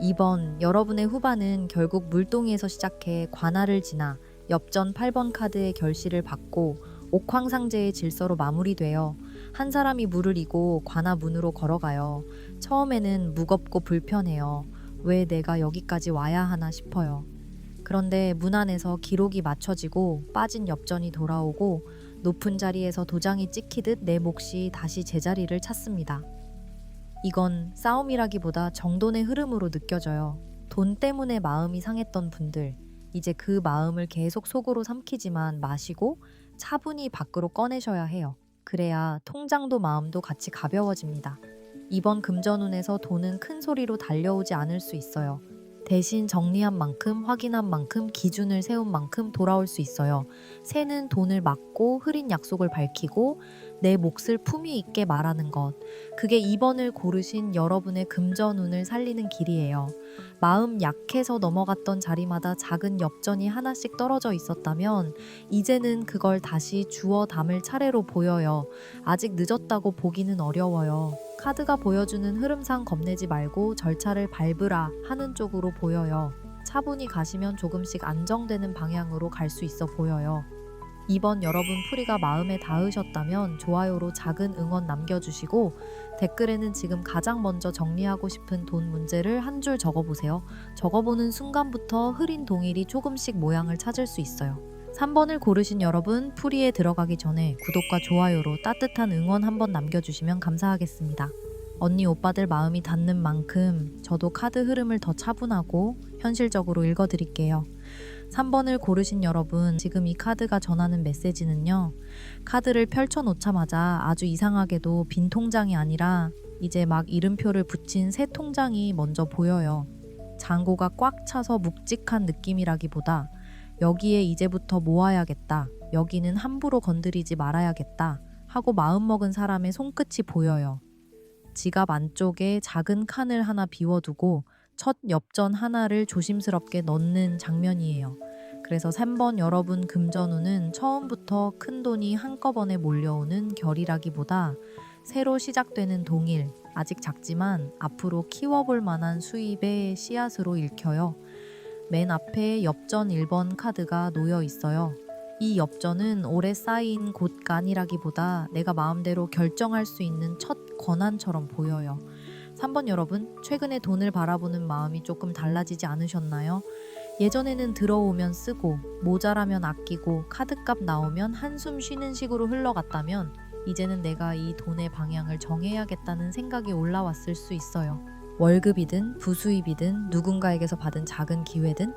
2번, 여러분의 후반은 결국 물동이에서 시작해 관아를 지나 엽전 8번 카드의 결실을 받고 옥황상제의 질서로 마무리되어 한 사람이 물을 이고 관아 문으로 걸어가요. 처음에는 무겁고 불편해요. 왜 내가 여기까지 와야 하나 싶어요. 그런데 문 안에서 기록이 맞춰지고 빠진 엽전이 돌아오고 높은 자리에서 도장이 찍히듯 내 몫이 다시 제자리를 찾습니다. 이건 싸움이라기보다 정돈의 흐름으로 느껴져요. 돈 때문에 마음이 상했던 분들, 이제 그 마음을 계속 속으로 삼키지만 마시고 차분히 밖으로 꺼내셔야 해요. 그래야 통장도 마음도 같이 가벼워집니다. 이번 금전운에서 돈은 큰 소리로 달려오지 않을 수 있어요. 대신 정리한 만큼, 확인한 만큼, 기준을 세운 만큼 돌아올 수 있어요. 새는 돈을 막고 흐린 약속을 밝히고 내 몫을 품위 있게 말하는 것. 그게 2번을 고르신 여러분의 금전운을 살리는 길이에요. 마음 약해서 넘어갔던 자리마다 작은 엽전이 하나씩 떨어져 있었다면 이제는 그걸 다시 주워 담을 차례로 보여요. 아직 늦었다고 보기는 어려워요. 카드가 보여주는 흐름상 겁내지 말고 절차를 밟으라 하는 쪽으로 보여요. 차분히 가시면 조금씩 안정되는 방향으로 갈 수 있어 보여요. 이번 여러분 풀이가 마음에 닿으셨다면 좋아요로 작은 응원 남겨주시고 댓글에는 지금 가장 먼저 정리하고 싶은 돈 문제를 한 줄 적어보세요. 적어보는 순간부터 흐린 동일이 조금씩 모양을 찾을 수 있어요. 3번을 고르신 여러분, 풀이에 들어가기 전에 구독과 좋아요로 따뜻한 응원 한번 남겨주시면 감사하겠습니다. 언니 오빠들 마음이 닿는 만큼 저도 카드 흐름을 더 차분하고 현실적으로 읽어드릴게요. 3번을 고르신 여러분, 지금 이 카드가 전하는 메시지는요. 카드를 펼쳐놓자마자 아주 이상하게도 빈 통장이 아니라 이제 막 이름표를 붙인 새 통장이 먼저 보여요. 잔고가 꽉 차서 묵직한 느낌이라기보다 여기에 이제부터 모아야겠다. 여기는 함부로 건드리지 말아야겠다. 하고 마음먹은 사람의 손끝이 보여요. 지갑 안쪽에 작은 칸을 하나 비워두고 첫 엽전 하나를 조심스럽게 넣는 장면이에요. 그래서 3번 여러분 금전운은 처음부터 큰 돈이 한꺼번에 몰려오는 결이라기보다 새로 시작되는 동일, 아직 작지만 앞으로 키워볼 만한 수입의 씨앗으로 읽혀요. 맨 앞에 엽전 1번 카드가 놓여 있어요. 이 엽전은 오래 쌓인 곳간이라기보다 내가 마음대로 결정할 수 있는 첫 권한처럼 보여요. 3번 여러분, 최근에 돈을 바라보는 마음이 조금 달라지지 않으셨나요? 예전에는 들어오면 쓰고, 모자라면 아끼고, 카드값 나오면 한숨 쉬는 식으로 흘러갔다면 이제는 내가 이 돈의 방향을 정해야겠다는 생각이 올라왔을 수 있어요. 월급이든 부수입이든 누군가에게서 받은 작은 기회든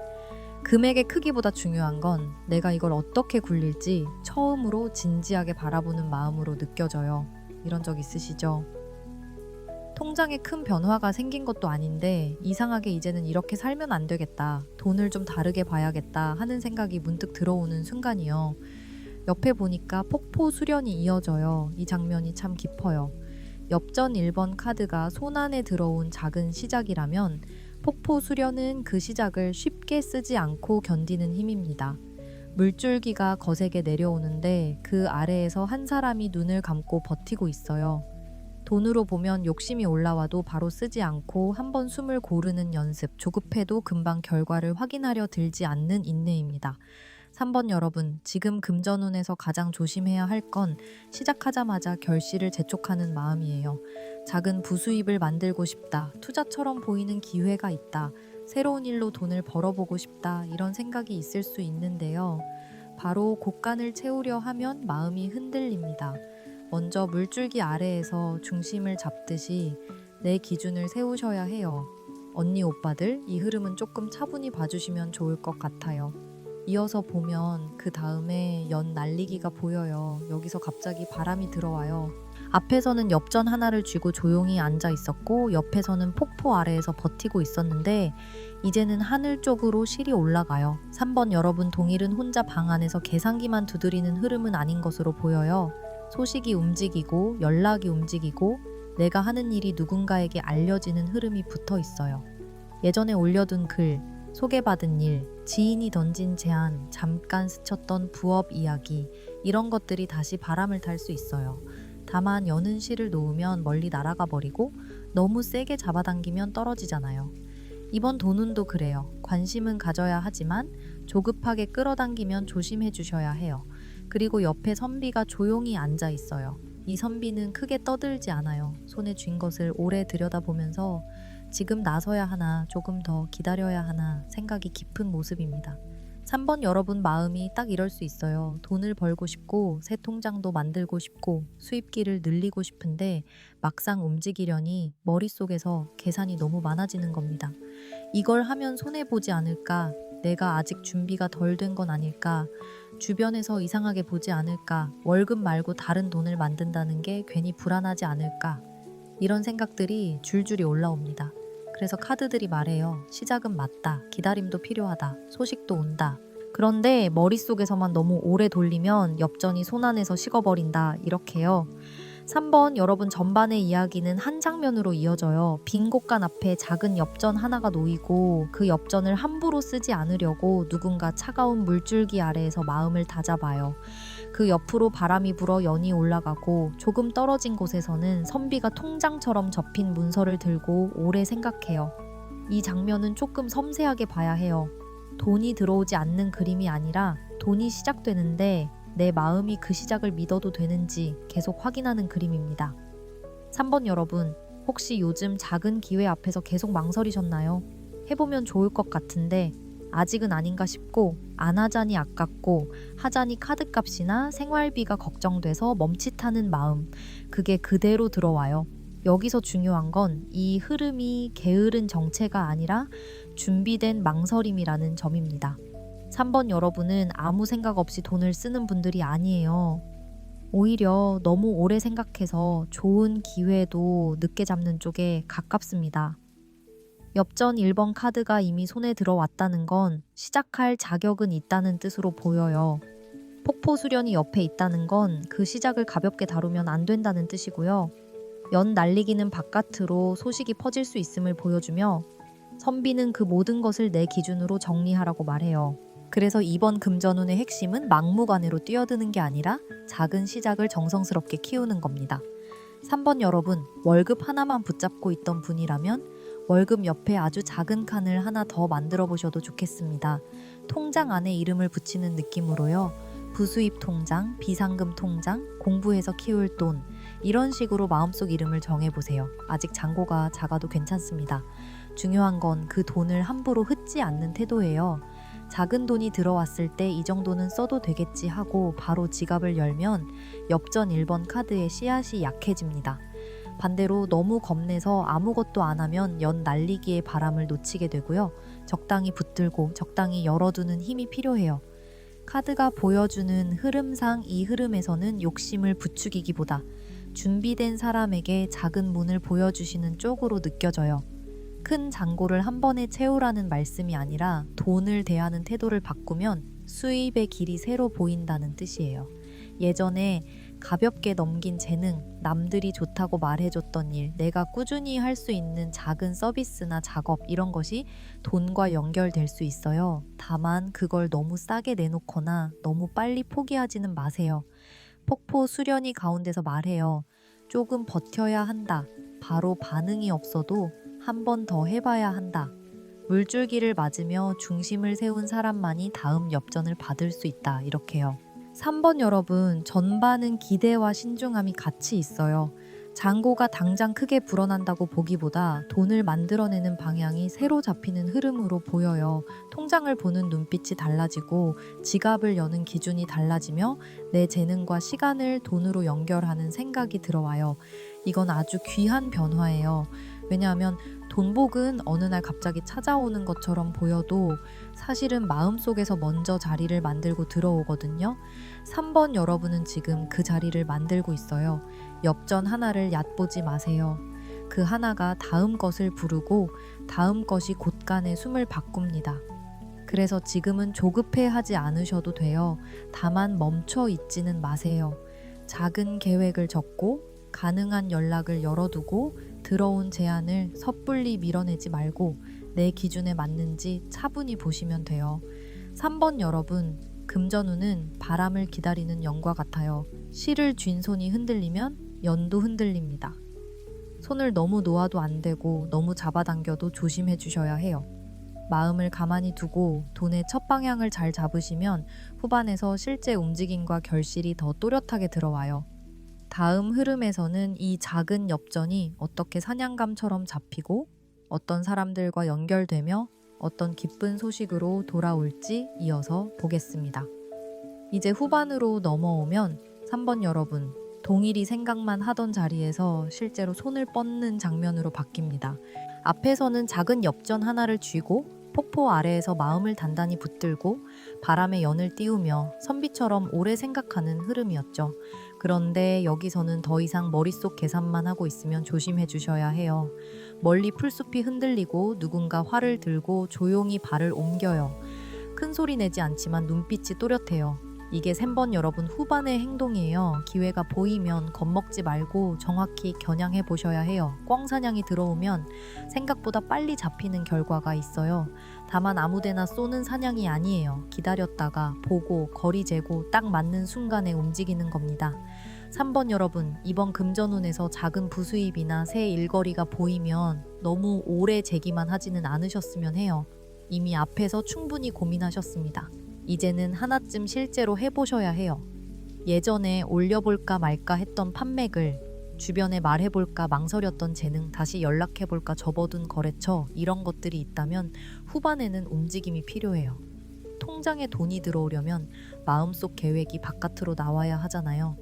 금액의 크기보다 중요한 건 내가 이걸 어떻게 굴릴지 처음으로 진지하게 바라보는 마음으로 느껴져요. 이런 적 있으시죠? 통장에 큰 변화가 생긴 것도 아닌데 이상하게 이제는 이렇게 살면 안 되겠다. 돈을 좀 다르게 봐야겠다 하는 생각이 문득 들어오는 순간이요. 옆에 보니까 폭포 수련이 이어져요. 이 장면이 참 깊어요. 엽전 1번 카드가 손안에 들어온 작은 시작이라면 폭포 수련은 그 시작을 쉽게 쓰지 않고 견디는 힘입니다. 물줄기가 거세게 내려오는데 그 아래에서 한 사람이 눈을 감고 버티고 있어요. 돈으로 보면 욕심이 올라와도 바로 쓰지 않고 한번 숨을 고르는 연습, 조급해도 금방 결과를 확인하려 들지 않는 인내입니다. 3번 여러분, 지금 금전운에서 가장 조심해야 할 건 시작하자마자 결실을 재촉하는 마음이에요. 작은 부수입을 만들고 싶다, 투자처럼 보이는 기회가 있다, 새로운 일로 돈을 벌어보고 싶다 이런 생각이 있을 수 있는데요. 바로 곳간을 채우려 하면 마음이 흔들립니다. 먼저 물줄기 아래에서 중심을 잡듯이 내 기준을 세우셔야 해요. 언니 오빠들, 이 흐름은 조금 차분히 봐주시면 좋을 것 같아요. 이어서 보면 그 다음에 연 날리기가 보여요. 여기서 갑자기 바람이 들어와요. 앞에서는 엽전 하나를 쥐고 조용히 앉아 있었고 옆에서는 폭포 아래에서 버티고 있었는데 이제는 하늘 쪽으로 실이 올라가요. 3번 여러분, 동일은 혼자 방 안에서 계산기만 두드리는 흐름은 아닌 것으로 보여요. 소식이 움직이고 연락이 움직이고 내가 하는 일이 누군가에게 알려지는 흐름이 붙어 있어요. 예전에 올려둔 글, 소개받은 일, 지인이 던진 제안, 잠깐 스쳤던 부업 이야기 이런 것들이 다시 바람을 탈 수 있어요. 다만 여는 실을 놓으면 멀리 날아가 버리고 너무 세게 잡아당기면 떨어지잖아요. 이번 돈운도 그래요. 관심은 가져야 하지만 조급하게 끌어당기면 조심해 주셔야 해요. 그리고 옆에 선비가 조용히 앉아 있어요. 이 선비는 크게 떠들지 않아요. 손에 쥔 것을 오래 들여다보면서 지금 나서야 하나, 조금 더 기다려야 하나 생각이 깊은 모습입니다. 3번 여러분 마음이 딱 이럴 수 있어요. 돈을 벌고 싶고 새 통장도 만들고 싶고 수입기를 늘리고 싶은데 막상 움직이려니 머릿속에서 계산이 너무 많아지는 겁니다. 이걸 하면 손해보지 않을까? 내가 아직 준비가 덜 된 건 아닐까? 주변에서 이상하게 보지 않을까? 월급 말고 다른 돈을 만든다는 게 괜히 불안하지 않을까? 이런 생각들이 줄줄이 올라옵니다. 그래서 카드들이 말해요. 시작은 맞다. 기다림도 필요하다. 소식도 온다. 그런데 머릿속에서만 너무 오래 돌리면 엽전이 손 안에서 식어버린다. 이렇게요. 3번 여러분 전반의 이야기는 한 장면으로 이어져요. 빈 곳간 앞에 작은 엽전 하나가 놓이고 그 엽전을 함부로 쓰지 않으려고 누군가 차가운 물줄기 아래에서 마음을 다잡아요. 그 옆으로 바람이 불어 연이 올라가고 조금 떨어진 곳에서는 선비가 통장처럼 접힌 문서를 들고 오래 생각해요. 이 장면은 조금 섬세하게 봐야 해요. 돈이 들어오지 않는 그림이 아니라 돈이 시작되는데 내 마음이 그 시작을 믿어도 되는지 계속 확인하는 그림입니다. 3번 여러분, 혹시 요즘 작은 기회 앞에서 계속 망설이셨나요? 해보면 좋을 것 같은데 아직은 아닌가 싶고 안 하자니 아깝고 하자니 카드값이나 생활비가 걱정돼서 멈칫하는 마음, 그게 그대로 들어와요. 여기서 중요한 건 이 흐름이 게으른 정체가 아니라 준비된 망설임이라는 점입니다. 3번 여러분은 아무 생각 없이 돈을 쓰는 분들이 아니에요. 오히려 너무 오래 생각해서 좋은 기회도 늦게 잡는 쪽에 가깝습니다. 엽전 1번 카드가 이미 손에 들어왔다는 건 시작할 자격은 있다는 뜻으로 보여요. 폭포 수련이 옆에 있다는 건 그 시작을 가볍게 다루면 안 된다는 뜻이고요. 연 날리기는 바깥으로 소식이 퍼질 수 있음을 보여주며 선비는 그 모든 것을 내 기준으로 정리하라고 말해요. 그래서 이번 금전운의 핵심은 막무가내로 뛰어드는 게 아니라 작은 시작을 정성스럽게 키우는 겁니다. 3번 여러분, 월급 하나만 붙잡고 있던 분이라면 월급 옆에 아주 작은 칸을 하나 더 만들어 보셔도 좋겠습니다. 통장 안에 이름을 붙이는 느낌으로요. 부수입 통장, 비상금 통장, 공부해서 키울 돈, 이런 식으로 마음속 이름을 정해보세요. 아직 잔고가 작아도 괜찮습니다. 중요한 건 그 돈을 함부로 흩지 않는 태도예요. 작은 돈이 들어왔을 때 이 정도는 써도 되겠지 하고 바로 지갑을 열면 엽전 1번 카드의 씨앗이 약해집니다. 반대로 너무 겁내서 아무것도 안 하면 연 날리기의 바람을 놓치게 되고요. 적당히 붙들고 적당히 열어두는 힘이 필요해요. 카드가 보여주는 흐름상 이 흐름에서는 욕심을 부추기기보다 준비된 사람에게 작은 문을 보여주시는 쪽으로 느껴져요. 큰 잔고를 한 번에 채우라는 말씀이 아니라 돈을 대하는 태도를 바꾸면 수입의 길이 새로 보인다는 뜻이에요. 예전에 가볍게 넘긴 재능, 남들이 좋다고 말해줬던 일, 내가 꾸준히 할 수 있는 작은 서비스나 작업, 이런 것이 돈과 연결될 수 있어요. 다만 그걸 너무 싸게 내놓거나 너무 빨리 포기하지는 마세요. 폭포 수련이 가운데서 말해요. 조금 버텨야 한다. 바로 반응이 없어도 한 번 더 해봐야 한다. 물줄기를 맞으며 중심을 세운 사람만이 다음 엽전을 받을 수 있다. 이렇게요. 3번 여러분, 전반은 기대와 신중함이 같이 있어요. 잔고가 당장 크게 불어난다고 보기보다 돈을 만들어내는 방향이 새로 잡히는 흐름으로 보여요. 통장을 보는 눈빛이 달라지고 지갑을 여는 기준이 달라지며 내 재능과 시간을 돈으로 연결하는 생각이 들어와요. 이건 아주 귀한 변화예요. 왜냐하면 돈복은 어느 날 갑자기 찾아오는 것처럼 보여도 사실은 마음속에서 먼저 자리를 만들고 들어오거든요. 3번 여러분은 지금 그 자리를 만들고 있어요. 엽전 하나를 얕보지 마세요. 그 하나가 다음 것을 부르고 다음 것이 곳간에 숨을 바꿉니다. 그래서 지금은 조급해하지 않으셔도 돼요. 다만 멈춰 있지는 마세요. 작은 계획을 적고 가능한 연락을 열어두고 들어온 제안을 섣불리 밀어내지 말고 내 기준에 맞는지 차분히 보시면 돼요. 3번 여러분, 금전운은 바람을 기다리는 연과 같아요. 실을 쥔 손이 흔들리면 연도 흔들립니다. 손을 너무 놓아도 안 되고 너무 잡아당겨도 조심해 주셔야 해요. 마음을 가만히 두고 돈의 첫 방향을 잘 잡으시면 후반에서 실제 움직임과 결실이 더 또렷하게 들어와요. 다음 흐름에서는 이 작은 엽전이 어떻게 사냥감처럼 잡히고 어떤 사람들과 연결되며 어떤 기쁜 소식으로 돌아올지 이어서 보겠습니다. 이제 후반으로 넘어오면 3번 여러분, 동일이 생각만 하던 자리에서 실제로 손을 뻗는 장면으로 바뀝니다. 앞에서는 작은 엽전 하나를 쥐고 폭포 아래에서 마음을 단단히 붙들고 바람에 연을 띄우며 선비처럼 오래 생각하는 흐름이었죠. 그런데 여기서는 더 이상 머릿속 계산만 하고 있으면 조심해 주셔야 해요. 멀리 풀숲이 흔들리고 누군가 활을 들고 조용히 발을 옮겨요. 큰 소리 내지 않지만 눈빛이 또렷해요. 이게 3번 여러분 후반의 행동이에요. 기회가 보이면 겁먹지 말고 정확히 겨냥해 보셔야 해요. 꿩 사냥이 들어오면 생각보다 빨리 잡히는 결과가 있어요. 다만 아무데나 쏘는 사냥이 아니에요. 기다렸다가 보고 거리 재고 딱 맞는 순간에 움직이는 겁니다. 3번 여러분, 이번 금전운에서 작은 부수입이나 새 일거리가 보이면 너무 오래 재기만 하지는 않으셨으면 해요. 이미 앞에서 충분히 고민하셨습니다. 이제는 하나쯤 실제로 해보셔야 해요. 예전에 올려볼까 말까 했던 판매글, 주변에 말해볼까 망설였던 재능, 다시 연락해볼까 접어둔 거래처, 이런 것들이 있다면 후반에는 움직임이 필요해요. 통장에 돈이 들어오려면 마음속 계획이 바깥으로 나와야 하잖아요.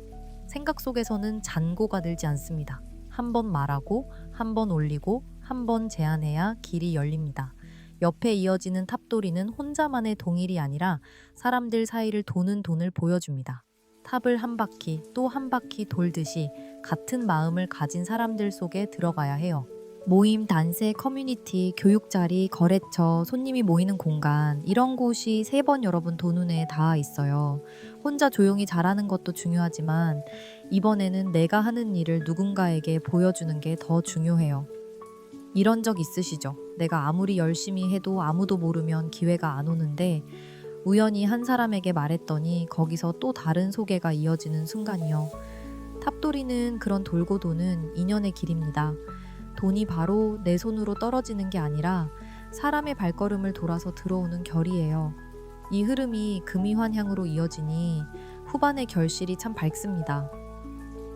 생각 속에서는 잔고가 늘지 않습니다. 한 번 말하고, 한 번 올리고, 한 번 제안해야 길이 열립니다. 옆에 이어지는 탑돌이는 혼자만의 동일이 아니라 사람들 사이를 도는 돈을 보여줍니다. 탑을 한 바퀴 또 한 바퀴 돌듯이 같은 마음을 가진 사람들 속에 들어가야 해요. 모임, 단체, 커뮤니티, 교육자리, 거래처, 손님이 모이는 공간, 이런 곳이 3번 여러분 돈 운에 닿아 있어요. 혼자 조용히 잘하는 것도 중요하지만 이번에는 내가 하는 일을 누군가에게 보여주는 게 더 중요해요. 이런 적 있으시죠? 내가 아무리 열심히 해도 아무도 모르면 기회가 안 오는데 우연히 한 사람에게 말했더니 거기서 또 다른 소개가 이어지는 순간이요. 탑돌이는 그런 돌고 도는 인연의 길입니다. 돈이 바로 내 손으로 떨어지는 게 아니라 사람의 발걸음을 돌아서 들어오는 결이에요. 이 흐름이 금이환향으로 이어지니 후반의 결실이 참 밝습니다.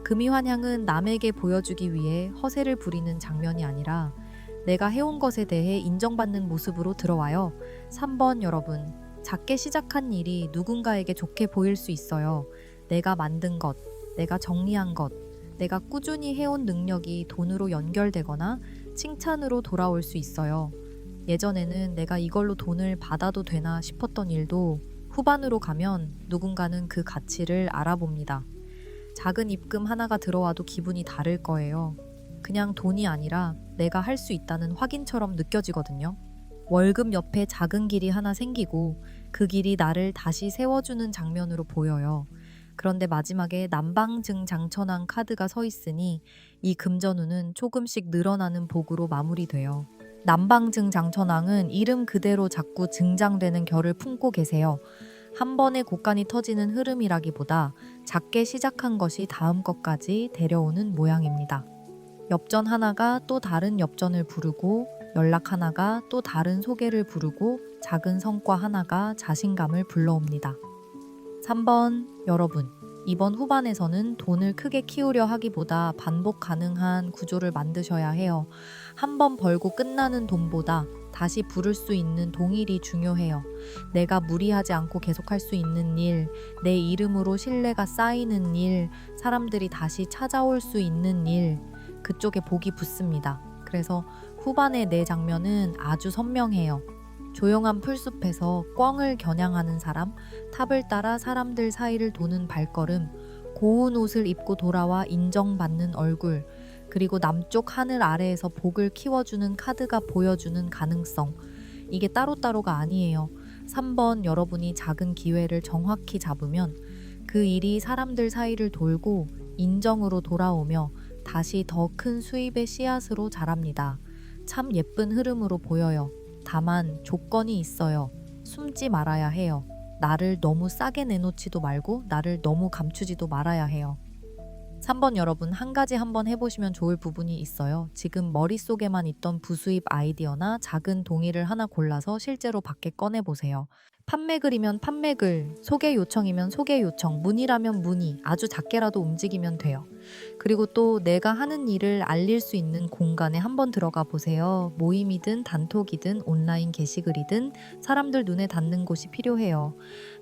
금이환향은 남에게 보여주기 위해 허세를 부리는 장면이 아니라 내가 해온 것에 대해 인정받는 모습으로 들어와요. 3번 여러분, 작게 시작한 일이 누군가에게 좋게 보일 수 있어요. 내가 만든 것, 내가 정리한 것, 내가 꾸준히 해온 능력이 돈으로 연결되거나 칭찬으로 돌아올 수 있어요. 예전에는 내가 이걸로 돈을 받아도 되나 싶었던 일도 후반으로 가면 누군가는 그 가치를 알아봅니다. 작은 입금 하나가 들어와도 기분이 다를 거예요. 그냥 돈이 아니라 내가 할 수 있다는 확인처럼 느껴지거든요. 월급 옆에 작은 길이 하나 생기고 그 길이 나를 다시 세워주는 장면으로 보여요. 그런데 마지막에 남방증장천왕 카드가 서 있으니 이 금전운은 조금씩 늘어나는 복으로 마무리돼요. 남방증장천왕은 이름 그대로 자꾸 증장되는 결을 품고 계세요. 한 번에 곳간이 터지는 흐름이라기보다 작게 시작한 것이 다음 것까지 데려오는 모양입니다. 엽전 하나가 또 다른 엽전을 부르고 연락 하나가 또 다른 소개를 부르고 작은 성과 하나가 자신감을 불러옵니다. 3번 여러분, 이번 후반에서는 돈을 크게 키우려 하기보다 반복 가능한 구조를 만드셔야 해요. 한 번 벌고 끝나는 돈보다 다시 부를 수 있는 동일이 중요해요. 내가 무리하지 않고 계속할 수 있는 일, 내 이름으로 신뢰가 쌓이는 일, 사람들이 다시 찾아올 수 있는 일, 그쪽에 복이 붙습니다. 그래서 후반의 내 장면은 아주 선명해요. 조용한 풀숲에서 꿩을 겨냥하는 사람, 탑을 따라 사람들 사이를 도는 발걸음, 고운 옷을 입고 돌아와 인정받는 얼굴, 그리고 남쪽 하늘 아래에서 복을 키워주는 카드가 보여주는 가능성. 이게 따로따로가 아니에요. 3번 여러분이 작은 기회를 정확히 잡으면 그 일이 사람들 사이를 돌고 인정으로 돌아오며 다시 더 큰 수입의 씨앗으로 자랍니다. 참 예쁜 흐름으로 보여요. 다만 조건이 있어요. 숨지 말아야 해요. 나를 너무 싸게 내놓지도 말고 나를 너무 감추지도 말아야 해요. 3번 여러분, 한 가지 한번 해보시면 좋을 부분이 있어요. 지금 머릿속에만 있던 부수입 아이디어나 작은 동의를 하나 골라서 실제로 밖에 꺼내보세요. 판매글이면 판매글, 소개 요청이면 소개 요청, 문의라면 문의, 아주 작게라도 움직이면 돼요. 그리고 또 내가 하는 일을 알릴 수 있는 공간에 한번 들어가 보세요. 모임이든 단톡이든 온라인 게시글이든 사람들 눈에 닿는 곳이 필요해요.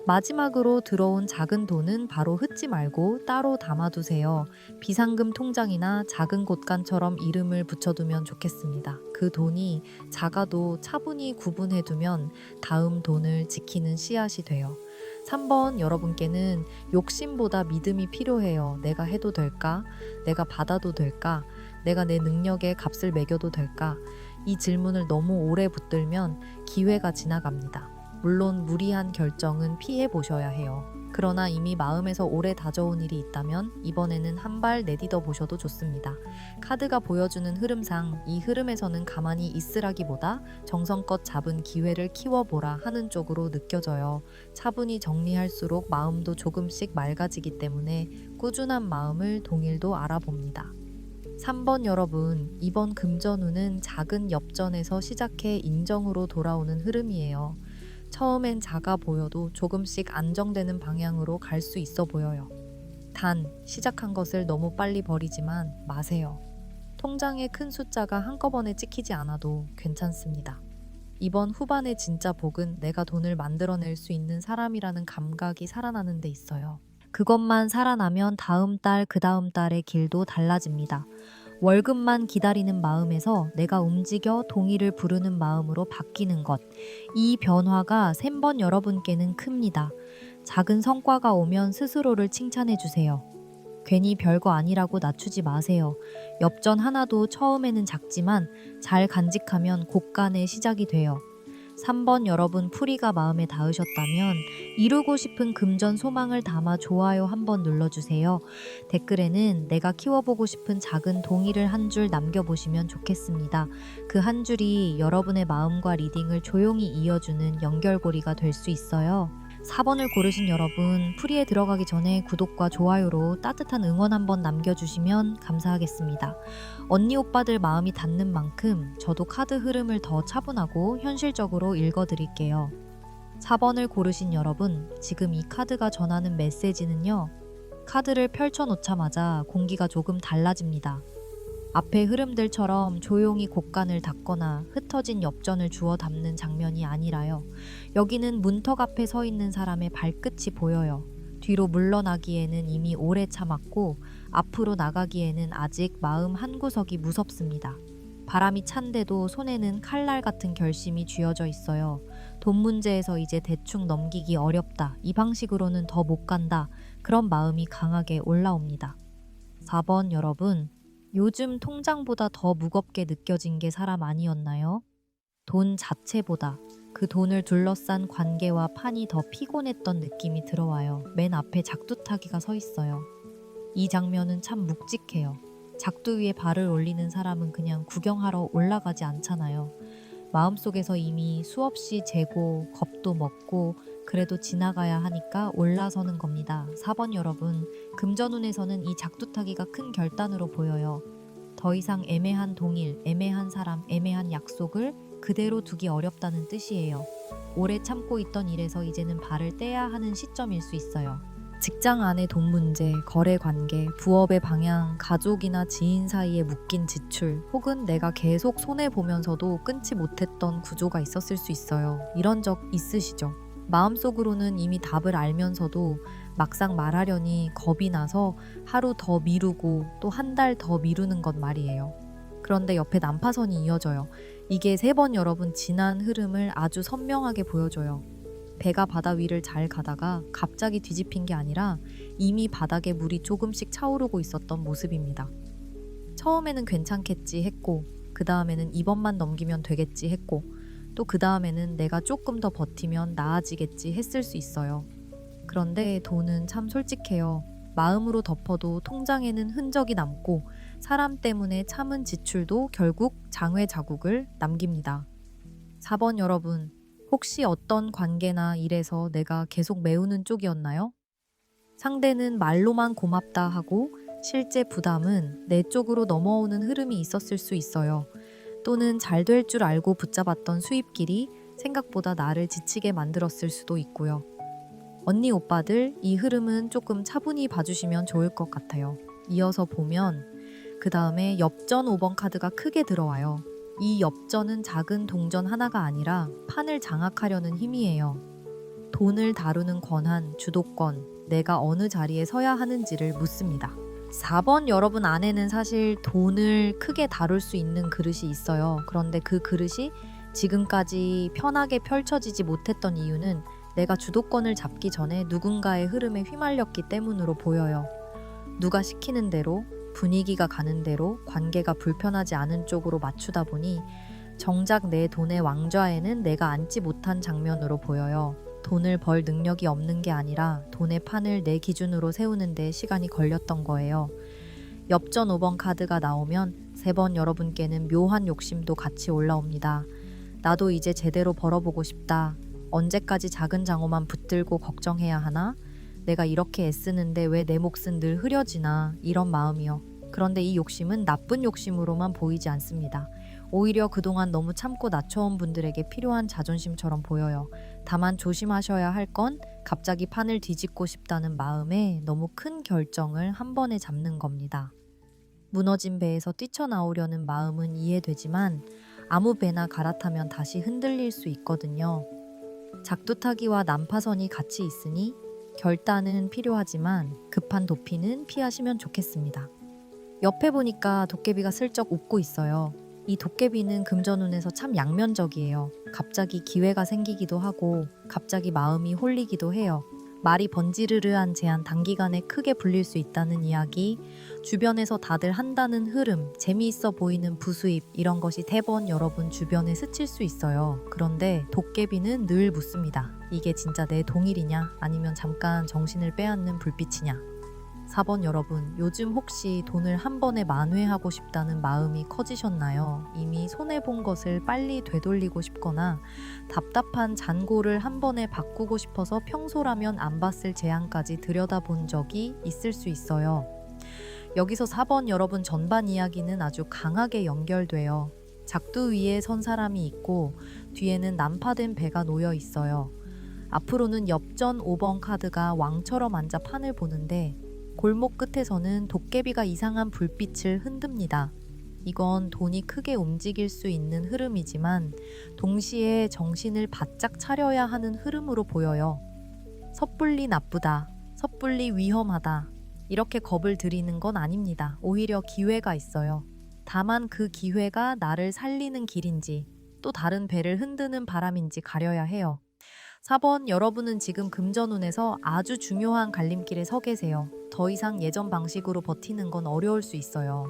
마지막으로 들어온 작은 돈은 바로 흩지 말고 따로 담아두세요. 비상금 통장이나 작은 곳간처럼 이름을 붙여두면 좋겠습니다. 그 돈이 작아도 차분히 구분해두면 다음 돈을 지키는 씨앗이 돼요. 3번 여러분께는 욕심보다 믿음이 필요해요. 내가 해도 될까? 내가 받아도 될까? 내가 내 능력에 값을 매겨도 될까? 이 질문을 너무 오래 붙들면 기회가 지나갑니다. 물론 무리한 결정은 피해 보셔야 해요. 그러나 이미 마음에서 오래 다져온 일이 있다면 이번에는 한 발 내딛어 보셔도 좋습니다. 카드가 보여주는 흐름상 이 흐름에서는 가만히 있으라기보다 정성껏 잡은 기회를 키워보라 하는 쪽으로 느껴져요. 차분히 정리할수록 마음도 조금씩 맑아지기 때문에 꾸준한 마음을 동일도 알아봅니다. 3번 여러분, 이번 금전운은 작은 엽전에서 시작해 인정으로 돌아오는 흐름이에요. 처음엔 작아 보여도 조금씩 안정되는 방향으로 갈 수 있어 보여요. 단, 시작한 것을 너무 빨리 버리지만 마세요. 통장에 큰 숫자가 한꺼번에 찍히지 않아도 괜찮습니다. 이번 후반의 진짜 복은 내가 돈을 만들어낼 수 있는 사람이라는 감각이 살아나는 데 있어요. 그것만 살아나면 다음 달, 그 다음 달의 길도 달라집니다. 월급만 기다리는 마음에서 내가 움직여 동의를 부르는 마음으로 바뀌는 것. 이 변화가 3번 여러분께는 큽니다. 작은 성과가 오면 스스로를 칭찬해 주세요. 괜히 별거 아니라고 낮추지 마세요. 엽전 하나도 처음에는 작지만 잘 간직하면 곳간의 시작이 돼요. 3번 여러분 풀이가 마음에 닿으셨다면 이루고 싶은 금전 소망을 담아 좋아요 한번 눌러주세요. 댓글에는 내가 키워보고 싶은 작은 동의를 한 줄 남겨보시면 좋겠습니다. 그 한 줄이 여러분의 마음과 리딩을 조용히 이어주는 연결고리가 될 수 있어요. 4번을 고르신 여러분, 풀이에 들어가기 전에 구독과 좋아요로 따뜻한 응원 한번 남겨주시면 감사하겠습니다. 언니 오빠들 마음이 닿는 만큼 저도 카드 흐름을 더 차분하고 현실적으로 읽어드릴게요. 4번을 고르신 여러분, 지금 이 카드가 전하는 메시지는요. 카드를 펼쳐놓자마자 공기가 조금 달라집니다. 앞의 흐름들처럼 조용히 곳간을 닦거나 흩어진 엽전을 주워 담는 장면이 아니라요. 여기는 문턱 앞에 서 있는 사람의 발끝이 보여요. 뒤로 물러나기에는 이미 오래 참았고 앞으로 나가기에는 아직 마음 한구석이 무섭습니다. 바람이 찬데도 손에는 칼날 같은 결심이 쥐어져 있어요. 돈 문제에서 이제 대충 넘기기 어렵다. 이 방식으로는 더 못 간다. 그런 마음이 강하게 올라옵니다. 4번 여러분, 요즘 통장보다 더 무겁게 느껴진 게 사람 아니었나요? 돈 자체보다 그 돈을 둘러싼 관계와 판이 더 피곤했던 느낌이 들어와요. 맨 앞에 작두타기가 서 있어요. 이 장면은 참 묵직해요. 작두 위에 발을 올리는 사람은 그냥 구경하러 올라가지 않잖아요. 마음속에서 이미 수없이 재고 겁도 먹고 그래도 지나가야 하니까 올라서는 겁니다. 4번 여러분, 금전운에서는 이 작두타기가 큰 결단으로 보여요. 더 이상 애매한 동일, 애매한 사람, 애매한 약속을 그대로 두기 어렵다는 뜻이에요. 오래 참고 있던 일에서 이제는 발을 떼야 하는 시점일 수 있어요. 직장 안의 돈 문제, 거래 관계, 부업의 방향, 가족이나 지인 사이에 묶인 지출, 혹은 내가 계속 손해보면서도 끊지 못했던 구조가 있었을 수 있어요. 이런 적 있으시죠? 마음속으로는 이미 답을 알면서도 막상 말하려니 겁이 나서 하루 더 미루고 또 한 달 더 미루는 것 말이에요. 그런데 옆에 난파선이 이어져요. 이게 3번 여러분 지난 흐름을 아주 선명하게 보여줘요. 배가 바다 위를 잘 가다가 갑자기 뒤집힌 게 아니라 이미 바닥에 물이 조금씩 차오르고 있었던 모습입니다. 처음에는 괜찮겠지 했고, 그 다음에는 이번만 넘기면 되겠지 했고, 또 그 다음에는 내가 조금 더 버티면 나아지겠지 했을 수 있어요. 그런데 돈은 참 솔직해요. 마음으로 덮어도 통장에는 흔적이 남고 사람 때문에 참은 지출도 결국 장외 자국을 남깁니다. 4번 여러분, 혹시 어떤 관계나 일에서 내가 계속 메우는 쪽이었나요? 상대는 말로만 고맙다 하고 실제 부담은 내 쪽으로 넘어오는 흐름이 있었을 수 있어요. 또는 잘 될 줄 알고 붙잡았던 수입길이 생각보다 나를 지치게 만들었을 수도 있고요. 언니 오빠들, 이 흐름은 조금 차분히 봐주시면 좋을 것 같아요. 이어서 보면 그 다음에 엽전 5번 카드가 크게 들어와요. 이 엽전은 작은 동전 하나가 아니라 판을 장악하려는 힘이에요. 돈을 다루는 권한, 주도권, 내가 어느 자리에 서야 하는지를 묻습니다. 4번 여러분 안에는 사실 돈을 크게 다룰 수 있는 그릇이 있어요. 그런데 그 그릇이 지금까지 편하게 펼쳐지지 못했던 이유는 내가 주도권을 잡기 전에 누군가의 흐름에 휘말렸기 때문으로 보여요. 누가 시키는 대로, 분위기가 가는 대로 관계가 불편하지 않은 쪽으로 맞추다 보니 정작 내 돈의 왕좌에는 내가 앉지 못한 장면으로 보여요. 돈을 벌 능력이 없는 게 아니라 돈의 판을 내 기준으로 세우는 데 시간이 걸렸던 거예요. 엽전 5번 카드가 나오면 3번 여러분께는 묘한 욕심도 같이 올라옵니다. 나도 이제 제대로 벌어보고 싶다. 언제까지 작은 장어만 붙들고 걱정해야 하나? 내가 이렇게 애쓰는데 왜 내 몫은 늘 흐려지나? 이런 마음이요. 그런데 이 욕심은 나쁜 욕심으로만 보이지 않습니다. 오히려 그동안 너무 참고 낮춰온 분들에게 필요한 자존심처럼 보여요. 다만 조심하셔야 할 건 갑자기 판을 뒤집고 싶다는 마음에 너무 큰 결정을 한 번에 잡는 겁니다. 무너진 배에서 뛰쳐나오려는 마음은 이해되지만 아무 배나 갈아타면 다시 흔들릴 수 있거든요. 작두타기와 난파선이 같이 있으니 결단은 필요하지만 급한 도피는 피하시면 좋겠습니다. 옆에 보니까 도깨비가 슬쩍 웃고 있어요. 이 도깨비는 금전운에서 참 양면적이에요. 갑자기 기회가 생기기도 하고 갑자기 마음이 홀리기도 해요. 말이 번지르르한 제안 단기간에 크게 불릴 수 있다는 이야기, 주변에서 다들 한다는 흐름, 재미있어 보이는 부수입 이런 것이 대번 여러분 주변에 스칠 수 있어요. 그런데 도깨비는 늘 묻습니다. 이게 진짜 내 동일이냐 아니면 잠깐 정신을 빼앗는 불빛이냐. 4번 여러분, 요즘 혹시 돈을 한 번에 만회하고 싶다는 마음이 커지셨나요? 이미 손해본 것을 빨리 되돌리고 싶거나 답답한 잔고를 한 번에 바꾸고 싶어서 평소라면 안 봤을 재앙까지 들여다본 적이 있을 수 있어요. 여기서 4번 여러분 전반 이야기는 아주 강하게 연결돼요. 작두 위에 선 사람이 있고 뒤에는 난파된 배가 놓여 있어요. 앞으로는 엽전 5번 카드가 왕처럼 앉아 판을 보는데 골목 끝에서는 도깨비가 이상한 불빛을 흔듭니다. 이건 돈이 크게 움직일 수 있는 흐름이지만 동시에 정신을 바짝 차려야 하는 흐름으로 보여요. 섣불리 나쁘다, 섣불리 위험하다 이렇게 겁을 들이는 건 아닙니다. 오히려 기회가 있어요. 다만 그 기회가 나를 살리는 길인지 또 다른 배를 흔드는 바람인지 가려야 해요. 4번 여러분은 지금 금전운에서 아주 중요한 갈림길에 서 계세요. 더 이상 예전 방식으로 버티는 건 어려울 수 있어요.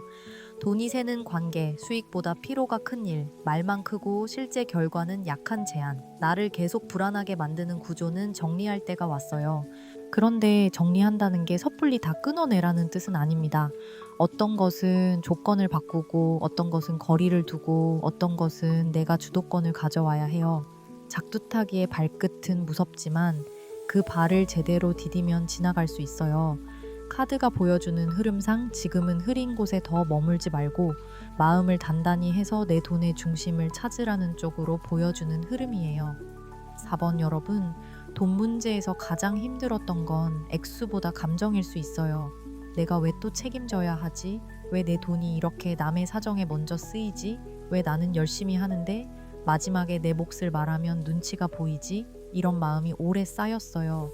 돈이 새는 관계, 수익보다 피로가 큰 일, 말만 크고 실제 결과는 약한 제안, 나를 계속 불안하게 만드는 구조는 정리할 때가 왔어요. 그런데 정리한다는 게 섣불리 다 끊어내라는 뜻은 아닙니다. 어떤 것은 조건을 바꾸고 어떤 것은 거리를 두고 어떤 것은 내가 주도권을 가져와야 해요. 작두타기의 발끝은 무섭지만 그 발을 제대로 디디면 지나갈 수 있어요. 카드가 보여주는 흐름상 지금은 흐린 곳에 더 머물지 말고 마음을 단단히 해서 내 돈의 중심을 찾으라는 쪽으로 보여주는 흐름이에요. 4번 여러분, 돈 문제에서 가장 힘들었던 건 액수보다 감정일 수 있어요. 내가 왜 또 책임져야 하지? 왜 내 돈이 이렇게 남의 사정에 먼저 쓰이지? 왜 나는 열심히 하는데 마지막에 내 몫을 말하면 눈치가 보이지? 이런 마음이 오래 쌓였어요.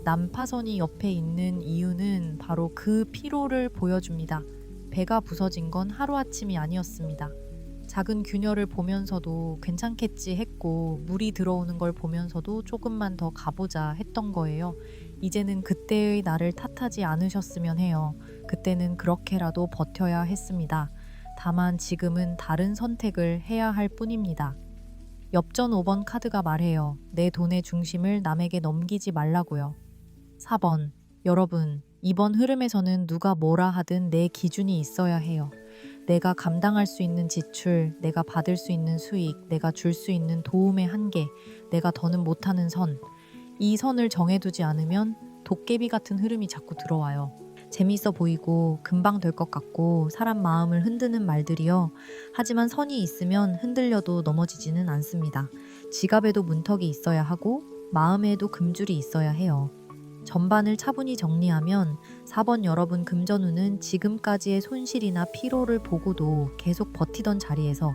난파선이 옆에 있는 이유는 바로 그 피로를 보여줍니다. 배가 부서진 건 하루아침이 아니었습니다. 작은 균열을 보면서도 괜찮겠지 했고 물이 들어오는 걸 보면서도 조금만 더 가보자 했던 거예요. 이제는 그때의 나를 탓하지 않으셨으면 해요. 그때는 그렇게라도 버텨야 했습니다. 다만 지금은 다른 선택을 해야 할 뿐입니다. 엽전 5번 카드가 말해요. 내 돈의 중심을 남에게 넘기지 말라고요. 4번, 여러분, 이번 흐름에서는 누가 뭐라 하든 내 기준이 있어야 해요. 내가 감당할 수 있는 지출, 내가 받을 수 있는 수익, 내가 줄 수 있는 도움의 한계, 내가 더는 못하는 선. 이 선을 정해두지 않으면 도깨비 같은 흐름이 자꾸 들어와요. 재미있어 보이고 금방 될 것 같고 사람 마음을 흔드는 말들이요. 하지만 선이 있으면 흔들려도 넘어지지는 않습니다. 지갑에도 문턱이 있어야 하고 마음에도 금줄이 있어야 해요. 전반을 차분히 정리하면 4번 여러분 금전운은 지금까지의 손실이나 피로를 보고도 계속 버티던 자리에서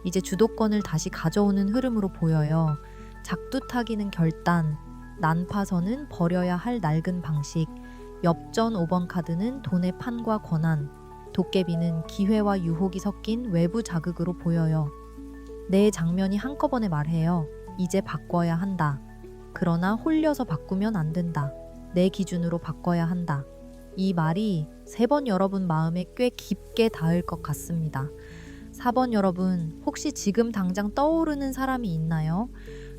이제 주도권을 다시 가져오는 흐름으로 보여요. 작두타기는 결단, 난파선은 버려야 할 낡은 방식, 엽전 5번 카드는 돈의 판과 권한, 도깨비는 기회와 유혹이 섞인 외부 자극으로 보여요. 내 장면이 한꺼번에 말해요. 이제 바꿔야 한다. 그러나 홀려서 바꾸면 안 된다. 내 기준으로 바꿔야 한다. 이 말이 3번 여러분 마음에 꽤 깊게 닿을 것 같습니다. 4번 여러분, 혹시 지금 당장 떠오르는 사람이 있나요?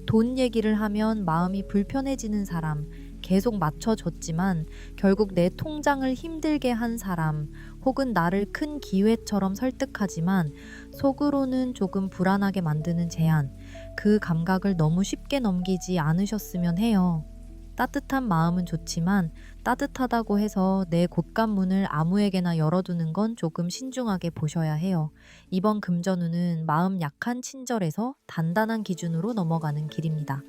돈 얘기를 하면 마음이 불편해지는 사람, 계속 맞춰줬지만 결국 내 통장을 힘들게 한 사람, 혹은 나를 큰 기회처럼 설득하지만 속으로는 조금 불안하게 만드는 제안, 그 감각을 너무 쉽게 넘기지 않으셨으면 해요. 따뜻한 마음은 좋지만 따뜻하다고 해서 내 곳간문을 아무에게나 열어두는 건 조금 신중하게 보셔야 해요. 이번 금전운은 마음 약한 친절에서 단단한 기준으로 넘어가는 길입니다.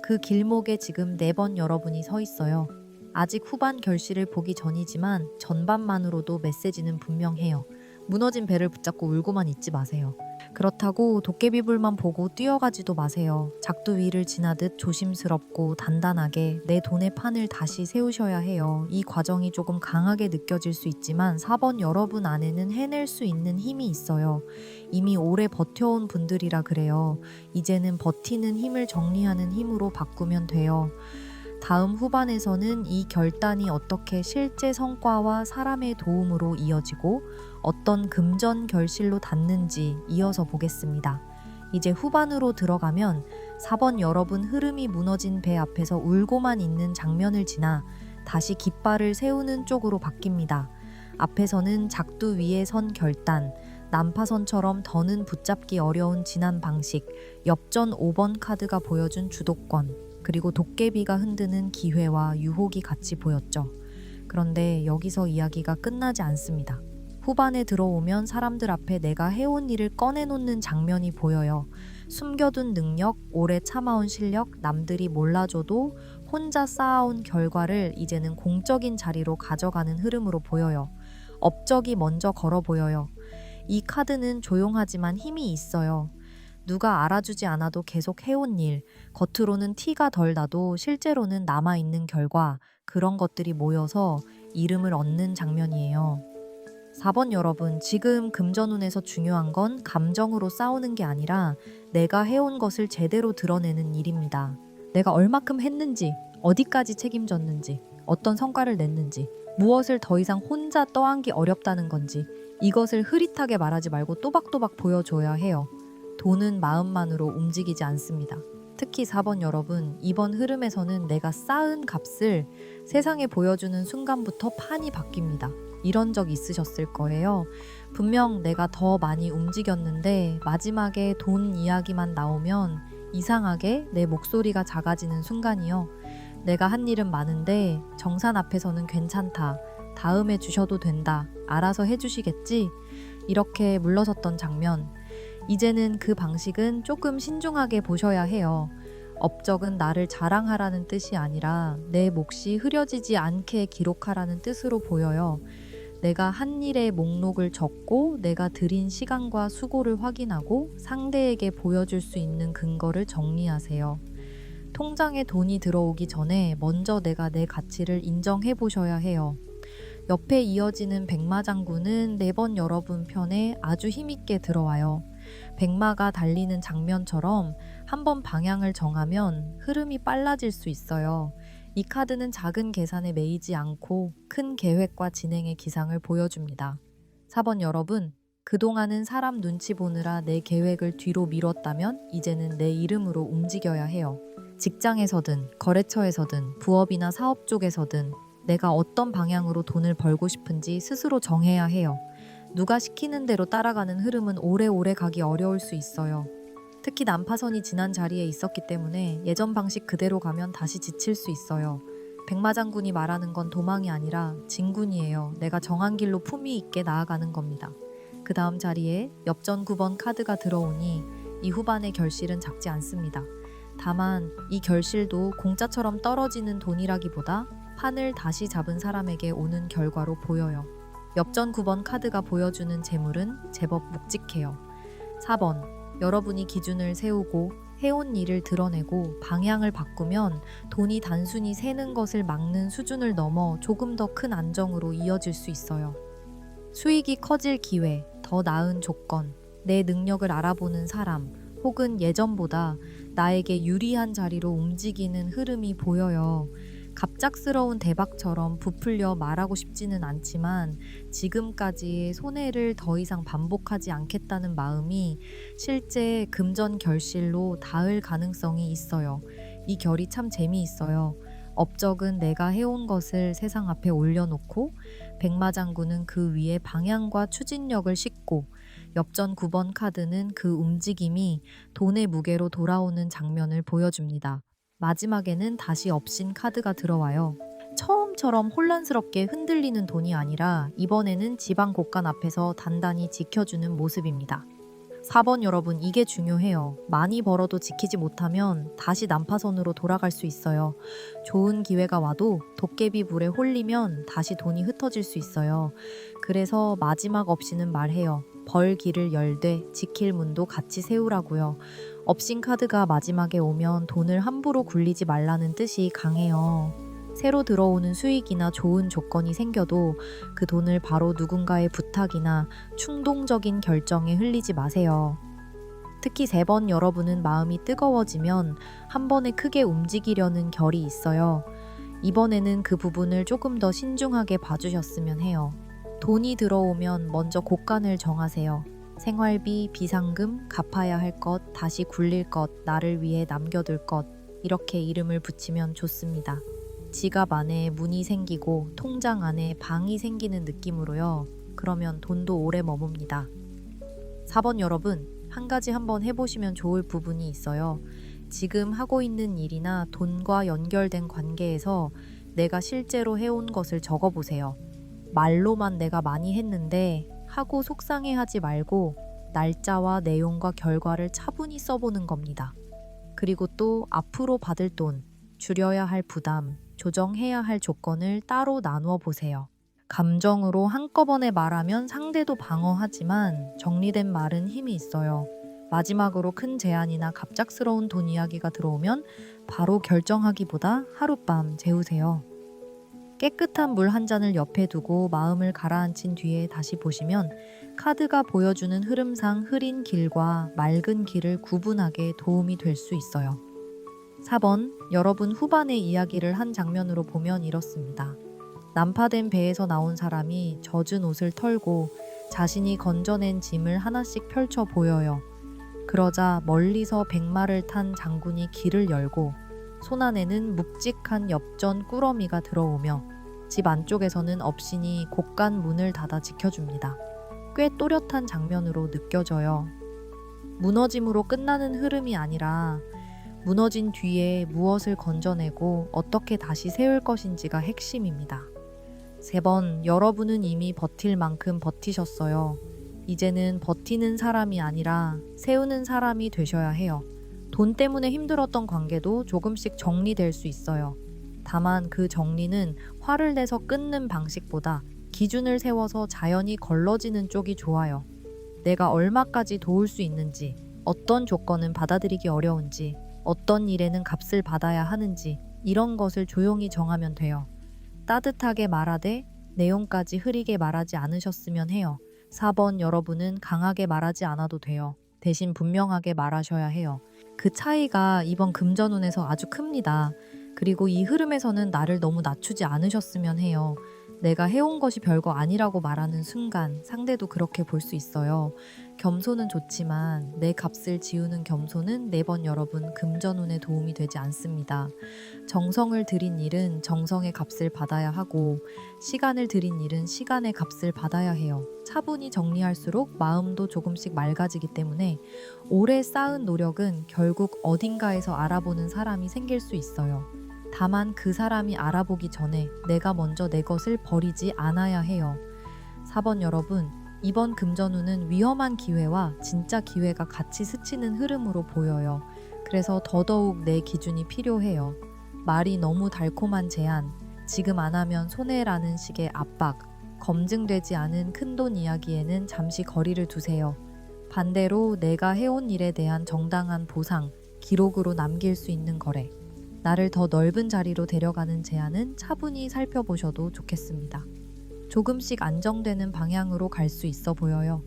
그 길목에 지금 4번 여러분이 서 있어요. 아직 후반 결실을 보기 전이지만 전반만으로도 메시지는 분명해요. 무너진 배를 붙잡고 울고만 있지 마세요. 그렇다고 도깨비불만 보고 뛰어가지도 마세요. 작두 위를 지나듯 조심스럽고 단단하게 내 돈의 판을 다시 세우셔야 해요. 이 과정이 조금 강하게 느껴질 수 있지만 4번 여러분 안에는 해낼 수 있는 힘이 있어요. 이미 오래 버텨온 분들이라 그래요. 이제는 버티는 힘을 정리하는 힘으로 바꾸면 돼요. 다음 후반에서는 이 결단이 어떻게 실제 성과와 사람의 도움으로 이어지고 어떤 금전 결실로 닿는지 이어서 보겠습니다. 이제 후반으로 들어가면 4번 여러분 흐름이 무너진 배 앞에서 울고만 있는 장면을 지나 다시 깃발을 세우는 쪽으로 바뀝니다. 앞에서는 작두 위에 선 결단, 난파선처럼 더는 붙잡기 어려운 진한 방식, 엽전 5번 카드가 보여준 주도권, 그리고 도깨비가 흔드는 기회와 유혹이 같이 보였죠. 그런데 여기서 이야기가 끝나지 않습니다. 후반에 들어오면 사람들 앞에 내가 해온 일을 꺼내놓는 장면이 보여요. 숨겨둔 능력, 오래 참아온 실력, 남들이 몰라줘도 혼자 쌓아온 결과를 이제는 공적인 자리로 가져가는 흐름으로 보여요. 업적이 먼저 걸어 보여요. 이 카드는 조용하지만 힘이 있어요. 누가 알아주지 않아도 계속 해온 일, 겉으로는 티가 덜 나도 실제로는 남아있는 결과, 그런 것들이 모여서 이름을 얻는 장면이에요. 4번 여러분, 지금 금전운에서 중요한 건 감정으로 싸우는 게 아니라 내가 해온 것을 제대로 드러내는 일입니다. 내가 얼마큼 했는지, 어디까지 책임졌는지, 어떤 성과를 냈는지, 무엇을 더 이상 혼자 떠안기 어렵다는 건지, 이것을 흐릿하게 말하지 말고 또박또박 보여줘야 해요. 돈은 마음만으로 움직이지 않습니다. 특히 4번 여러분, 이번 흐름에서는 내가 쌓은 값을 세상에 보여주는 순간부터 판이 바뀝니다. 이런 적 있으셨을 거예요. 분명 내가 더 많이 움직였는데 마지막에 돈 이야기만 나오면 이상하게 내 목소리가 작아지는 순간이요. 내가 한 일은 많은데 정산 앞에서는 괜찮다. 다음에 주셔도 된다. 알아서 해주시겠지? 이렇게 물러섰던 장면. 이제는 그 방식은 조금 신중하게 보셔야 해요. 업적은 나를 자랑하라는 뜻이 아니라 내 몫이 흐려지지 않게 기록하라는 뜻으로 보여요. 내가 한 일의 목록을 적고 내가 들인 시간과 수고를 확인하고 상대에게 보여줄 수 있는 근거를 정리하세요. 통장에 돈이 들어오기 전에 먼저 내가 내 가치를 인정해 보셔야 해요. 옆에 이어지는 백마장군은 4번 여러분 편에 아주 힘있게 들어와요. 백마가 달리는 장면처럼 한번 방향을 정하면 흐름이 빨라질 수 있어요. 이 카드는 작은 계산에 매이지 않고 큰 계획과 진행의 기상을 보여줍니다. 4번 여러분, 그동안은 사람 눈치 보느라 내 계획을 뒤로 미뤘다면 이제는 내 이름으로 움직여야 해요. 직장에서든 거래처에서든 부업이나 사업 쪽에서든 내가 어떤 방향으로 돈을 벌고 싶은지 스스로 정해야 해요. 누가 시키는 대로 따라가는 흐름은 오래오래 가기 어려울 수 있어요. 특히 난파선이 지난 자리에 있었기 때문에 예전 방식 그대로 가면 다시 지칠 수 있어요. 백마장군이 말하는 건 도망이 아니라 진군이에요. 내가 정한 길로 품위 있게 나아가는 겁니다. 그 다음 자리에 엽전 9번 카드가 들어오니 이 후반의 결실은 작지 않습니다. 다만 이 결실도 공짜처럼 떨어지는 돈이라기보다 판을 다시 잡은 사람에게 오는 결과로 보여요. 엽전 9번 카드가 보여주는 재물은 제법 묵직해요. 4번, 여러분이 기준을 세우고 해온 일을 드러내고 방향을 바꾸면 돈이 단순히 새는 것을 막는 수준을 넘어 조금 더 큰 안정으로 이어질 수 있어요. 수익이 커질 기회, 더 나은 조건, 내 능력을 알아보는 사람, 혹은 예전보다 나에게 유리한 자리로 움직이는 흐름이 보여요. 갑작스러운 대박처럼 부풀려 말하고 싶지는 않지만 지금까지의 손해를 더 이상 반복하지 않겠다는 마음이 실제 금전 결실로 닿을 가능성이 있어요. 이 결이 참 재미있어요. 업적은 내가 해온 것을 세상 앞에 올려놓고 백마장군은 그 위에 방향과 추진력을 싣고 엽전 9번 카드는 그 움직임이 돈의 무게로 돌아오는 장면을 보여줍니다. 마지막에는 다시 업신 카드가 들어와요. 처음처럼 혼란스럽게 흔들리는 돈이 아니라 이번에는 지방 곳간 앞에서 단단히 지켜주는 모습입니다. 4번 여러분, 이게 중요해요. 많이 벌어도 지키지 못하면 다시 난파선으로 돌아갈 수 있어요. 좋은 기회가 와도 도깨비 불에 홀리면 다시 돈이 흩어질 수 있어요. 그래서 마지막 없이는 말해요. 벌 길을 열되 지킬 문도 같이 세우라고요. 업신 카드가 마지막에 오면 돈을 함부로 굴리지 말라는 뜻이 강해요. 새로 들어오는 수익이나 좋은 조건이 생겨도 그 돈을 바로 누군가의 부탁이나 충동적인 결정에 흘리지 마세요. 특히 3번 여러분은 마음이 뜨거워지면 한 번에 크게 움직이려는 결이 있어요. 이번에는 그 부분을 조금 더 신중하게 봐주셨으면 해요. 돈이 들어오면 먼저 곳간을 정하세요. 생활비, 비상금, 갚아야 할 것, 다시 굴릴 것, 나를 위해 남겨둘 것, 이렇게 이름을 붙이면 좋습니다. 지갑 안에 문이 생기고 통장 안에 방이 생기는 느낌으로요. 그러면 돈도 오래 머뭅니다. 4번 여러분, 한 가지 한번 해보시면 좋을 부분이 있어요. 지금 하고 있는 일이나 돈과 연결된 관계에서 내가 실제로 해온 것을 적어보세요. 말로만 내가 많이 했는데 하고 속상해하지 말고 날짜와 내용과 결과를 차분히 써보는 겁니다. 그리고 또 앞으로 받을 돈, 줄여야 할 부담, 조정해야 할 조건을 따로 나누어 보세요. 감정으로 한꺼번에 말하면 상대도 방어하지만 정리된 말은 힘이 있어요. 마지막으로 큰 제안이나 갑작스러운 돈 이야기가 들어오면 바로 결정하기보다 하룻밤 재우세요. 깨끗한 물 한 잔을 옆에 두고 마음을 가라앉힌 뒤에 다시 보시면 카드가 보여주는 흐름상 흐린 길과 맑은 길을 구분하게 도움이 될 수 있어요. 4번, 여러분 후반의 이야기를 한 장면으로 보면 이렇습니다. 난파된 배에서 나온 사람이 젖은 옷을 털고 자신이 건져낸 짐을 하나씩 펼쳐 보여요. 그러자 멀리서 백마를 탄 장군이 길을 열고 손안에는 묵직한 엽전 꾸러미가 들어오며 집 안쪽에서는 업신이 곳간 문을 닫아 지켜줍니다. 꽤 또렷한 장면으로 느껴져요. 무너짐으로 끝나는 흐름이 아니라 무너진 뒤에 무엇을 건져내고 어떻게 다시 세울 것인지가 핵심입니다. 3번, 여러분은 이미 버틸 만큼 버티셨어요. 이제는 버티는 사람이 아니라 세우는 사람이 되셔야 해요. 돈 때문에 힘들었던 관계도 조금씩 정리될 수 있어요. 다만 그 정리는 화를 내서 끊는 방식보다 기준을 세워서 자연히 걸러지는 쪽이 좋아요. 내가 얼마까지 도울 수 있는지, 어떤 조건은 받아들이기 어려운지, 어떤 일에는 값을 받아야 하는지 이런 것을 조용히 정하면 돼요. 따뜻하게 말하되 내용까지 흐리게 말하지 않으셨으면 해요. 4번 여러분은 강하게 말하지 않아도 돼요. 대신 분명하게 말하셔야 해요. 그 차이가 이번 금전운에서 아주 큽니다. 그리고 이 흐름에서는 나를 너무 낮추지 않으셨으면 해요. 내가 해온 것이 별거 아니라고 말하는 순간 상대도 그렇게 볼 수 있어요. 겸손은 좋지만 내 값을 지우는 겸손은 4번 여러분 금전운에 도움이 되지 않습니다. 정성을 들인 일은 정성의 값을 받아야 하고 시간을 들인 일은 시간의 값을 받아야 해요. 차분히 정리할수록 마음도 조금씩 맑아지기 때문에 오래 쌓은 노력은 결국 어딘가에서 알아보는 사람이 생길 수 있어요. 다만 그 사람이 알아보기 전에 내가 먼저 내 것을 버리지 않아야 해요. 4번 여러분, 이번 금전운은 위험한 기회와 진짜 기회가 같이 스치는 흐름으로 보여요. 그래서 더더욱 내 기준이 필요해요. 말이 너무 달콤한 제안, 지금 안 하면 손해라는 식의 압박, 검증되지 않은 큰돈 이야기에는 잠시 거리를 두세요. 반대로 내가 해온 일에 대한 정당한 보상, 기록으로 남길 수 있는 거래, 나를 더 넓은 자리로 데려가는 제안은 차분히 살펴보셔도 좋겠습니다. 조금씩 안정되는 방향으로 갈 수 있어 보여요.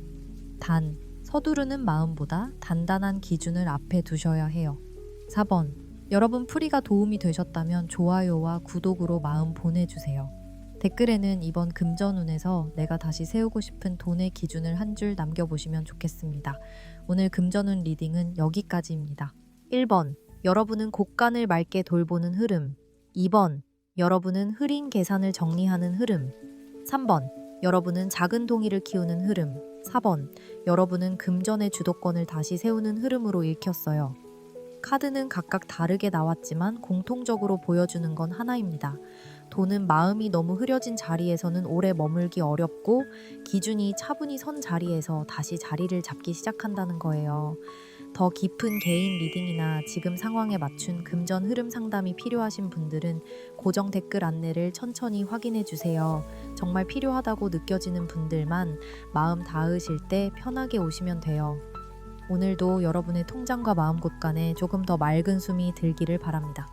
단, 서두르는 마음보다 단단한 기준을 앞에 두셔야 해요. 4번. 여러분 풀이가 도움이 되셨다면 좋아요와 구독으로 마음 보내주세요. 댓글에는 이번 금전운에서 내가 다시 세우고 싶은 돈의 기준을 한 줄 남겨보시면 좋겠습니다. 오늘 금전운 리딩은 여기까지입니다. 1번. 여러분은 곳간을 맑게 돌보는 흐름. 2번. 여러분은 흐린 계산을 정리하는 흐름. 3번. 여러분은 작은 동의를 키우는 흐름. 4번. 여러분은 금전의 주도권을 다시 세우는 흐름으로 읽혔어요. 카드는 각각 다르게 나왔지만 공통적으로 보여주는 건 하나입니다. 돈은 마음이 너무 흐려진 자리에서는 오래 머물기 어렵고 기준이 차분히 선 자리에서 다시 자리를 잡기 시작한다는 거예요. 더 깊은 개인 리딩이나 지금 상황에 맞춘 금전 흐름 상담이 필요하신 분들은 고정 댓글 안내를 천천히 확인해 주세요. 정말 필요하다고 느껴지는 분들만 마음 닿으실 때 편하게 오시면 돼요. 오늘도 여러분의 통장과 마음 곳간에 조금 더 맑은 숨이 들기를 바랍니다.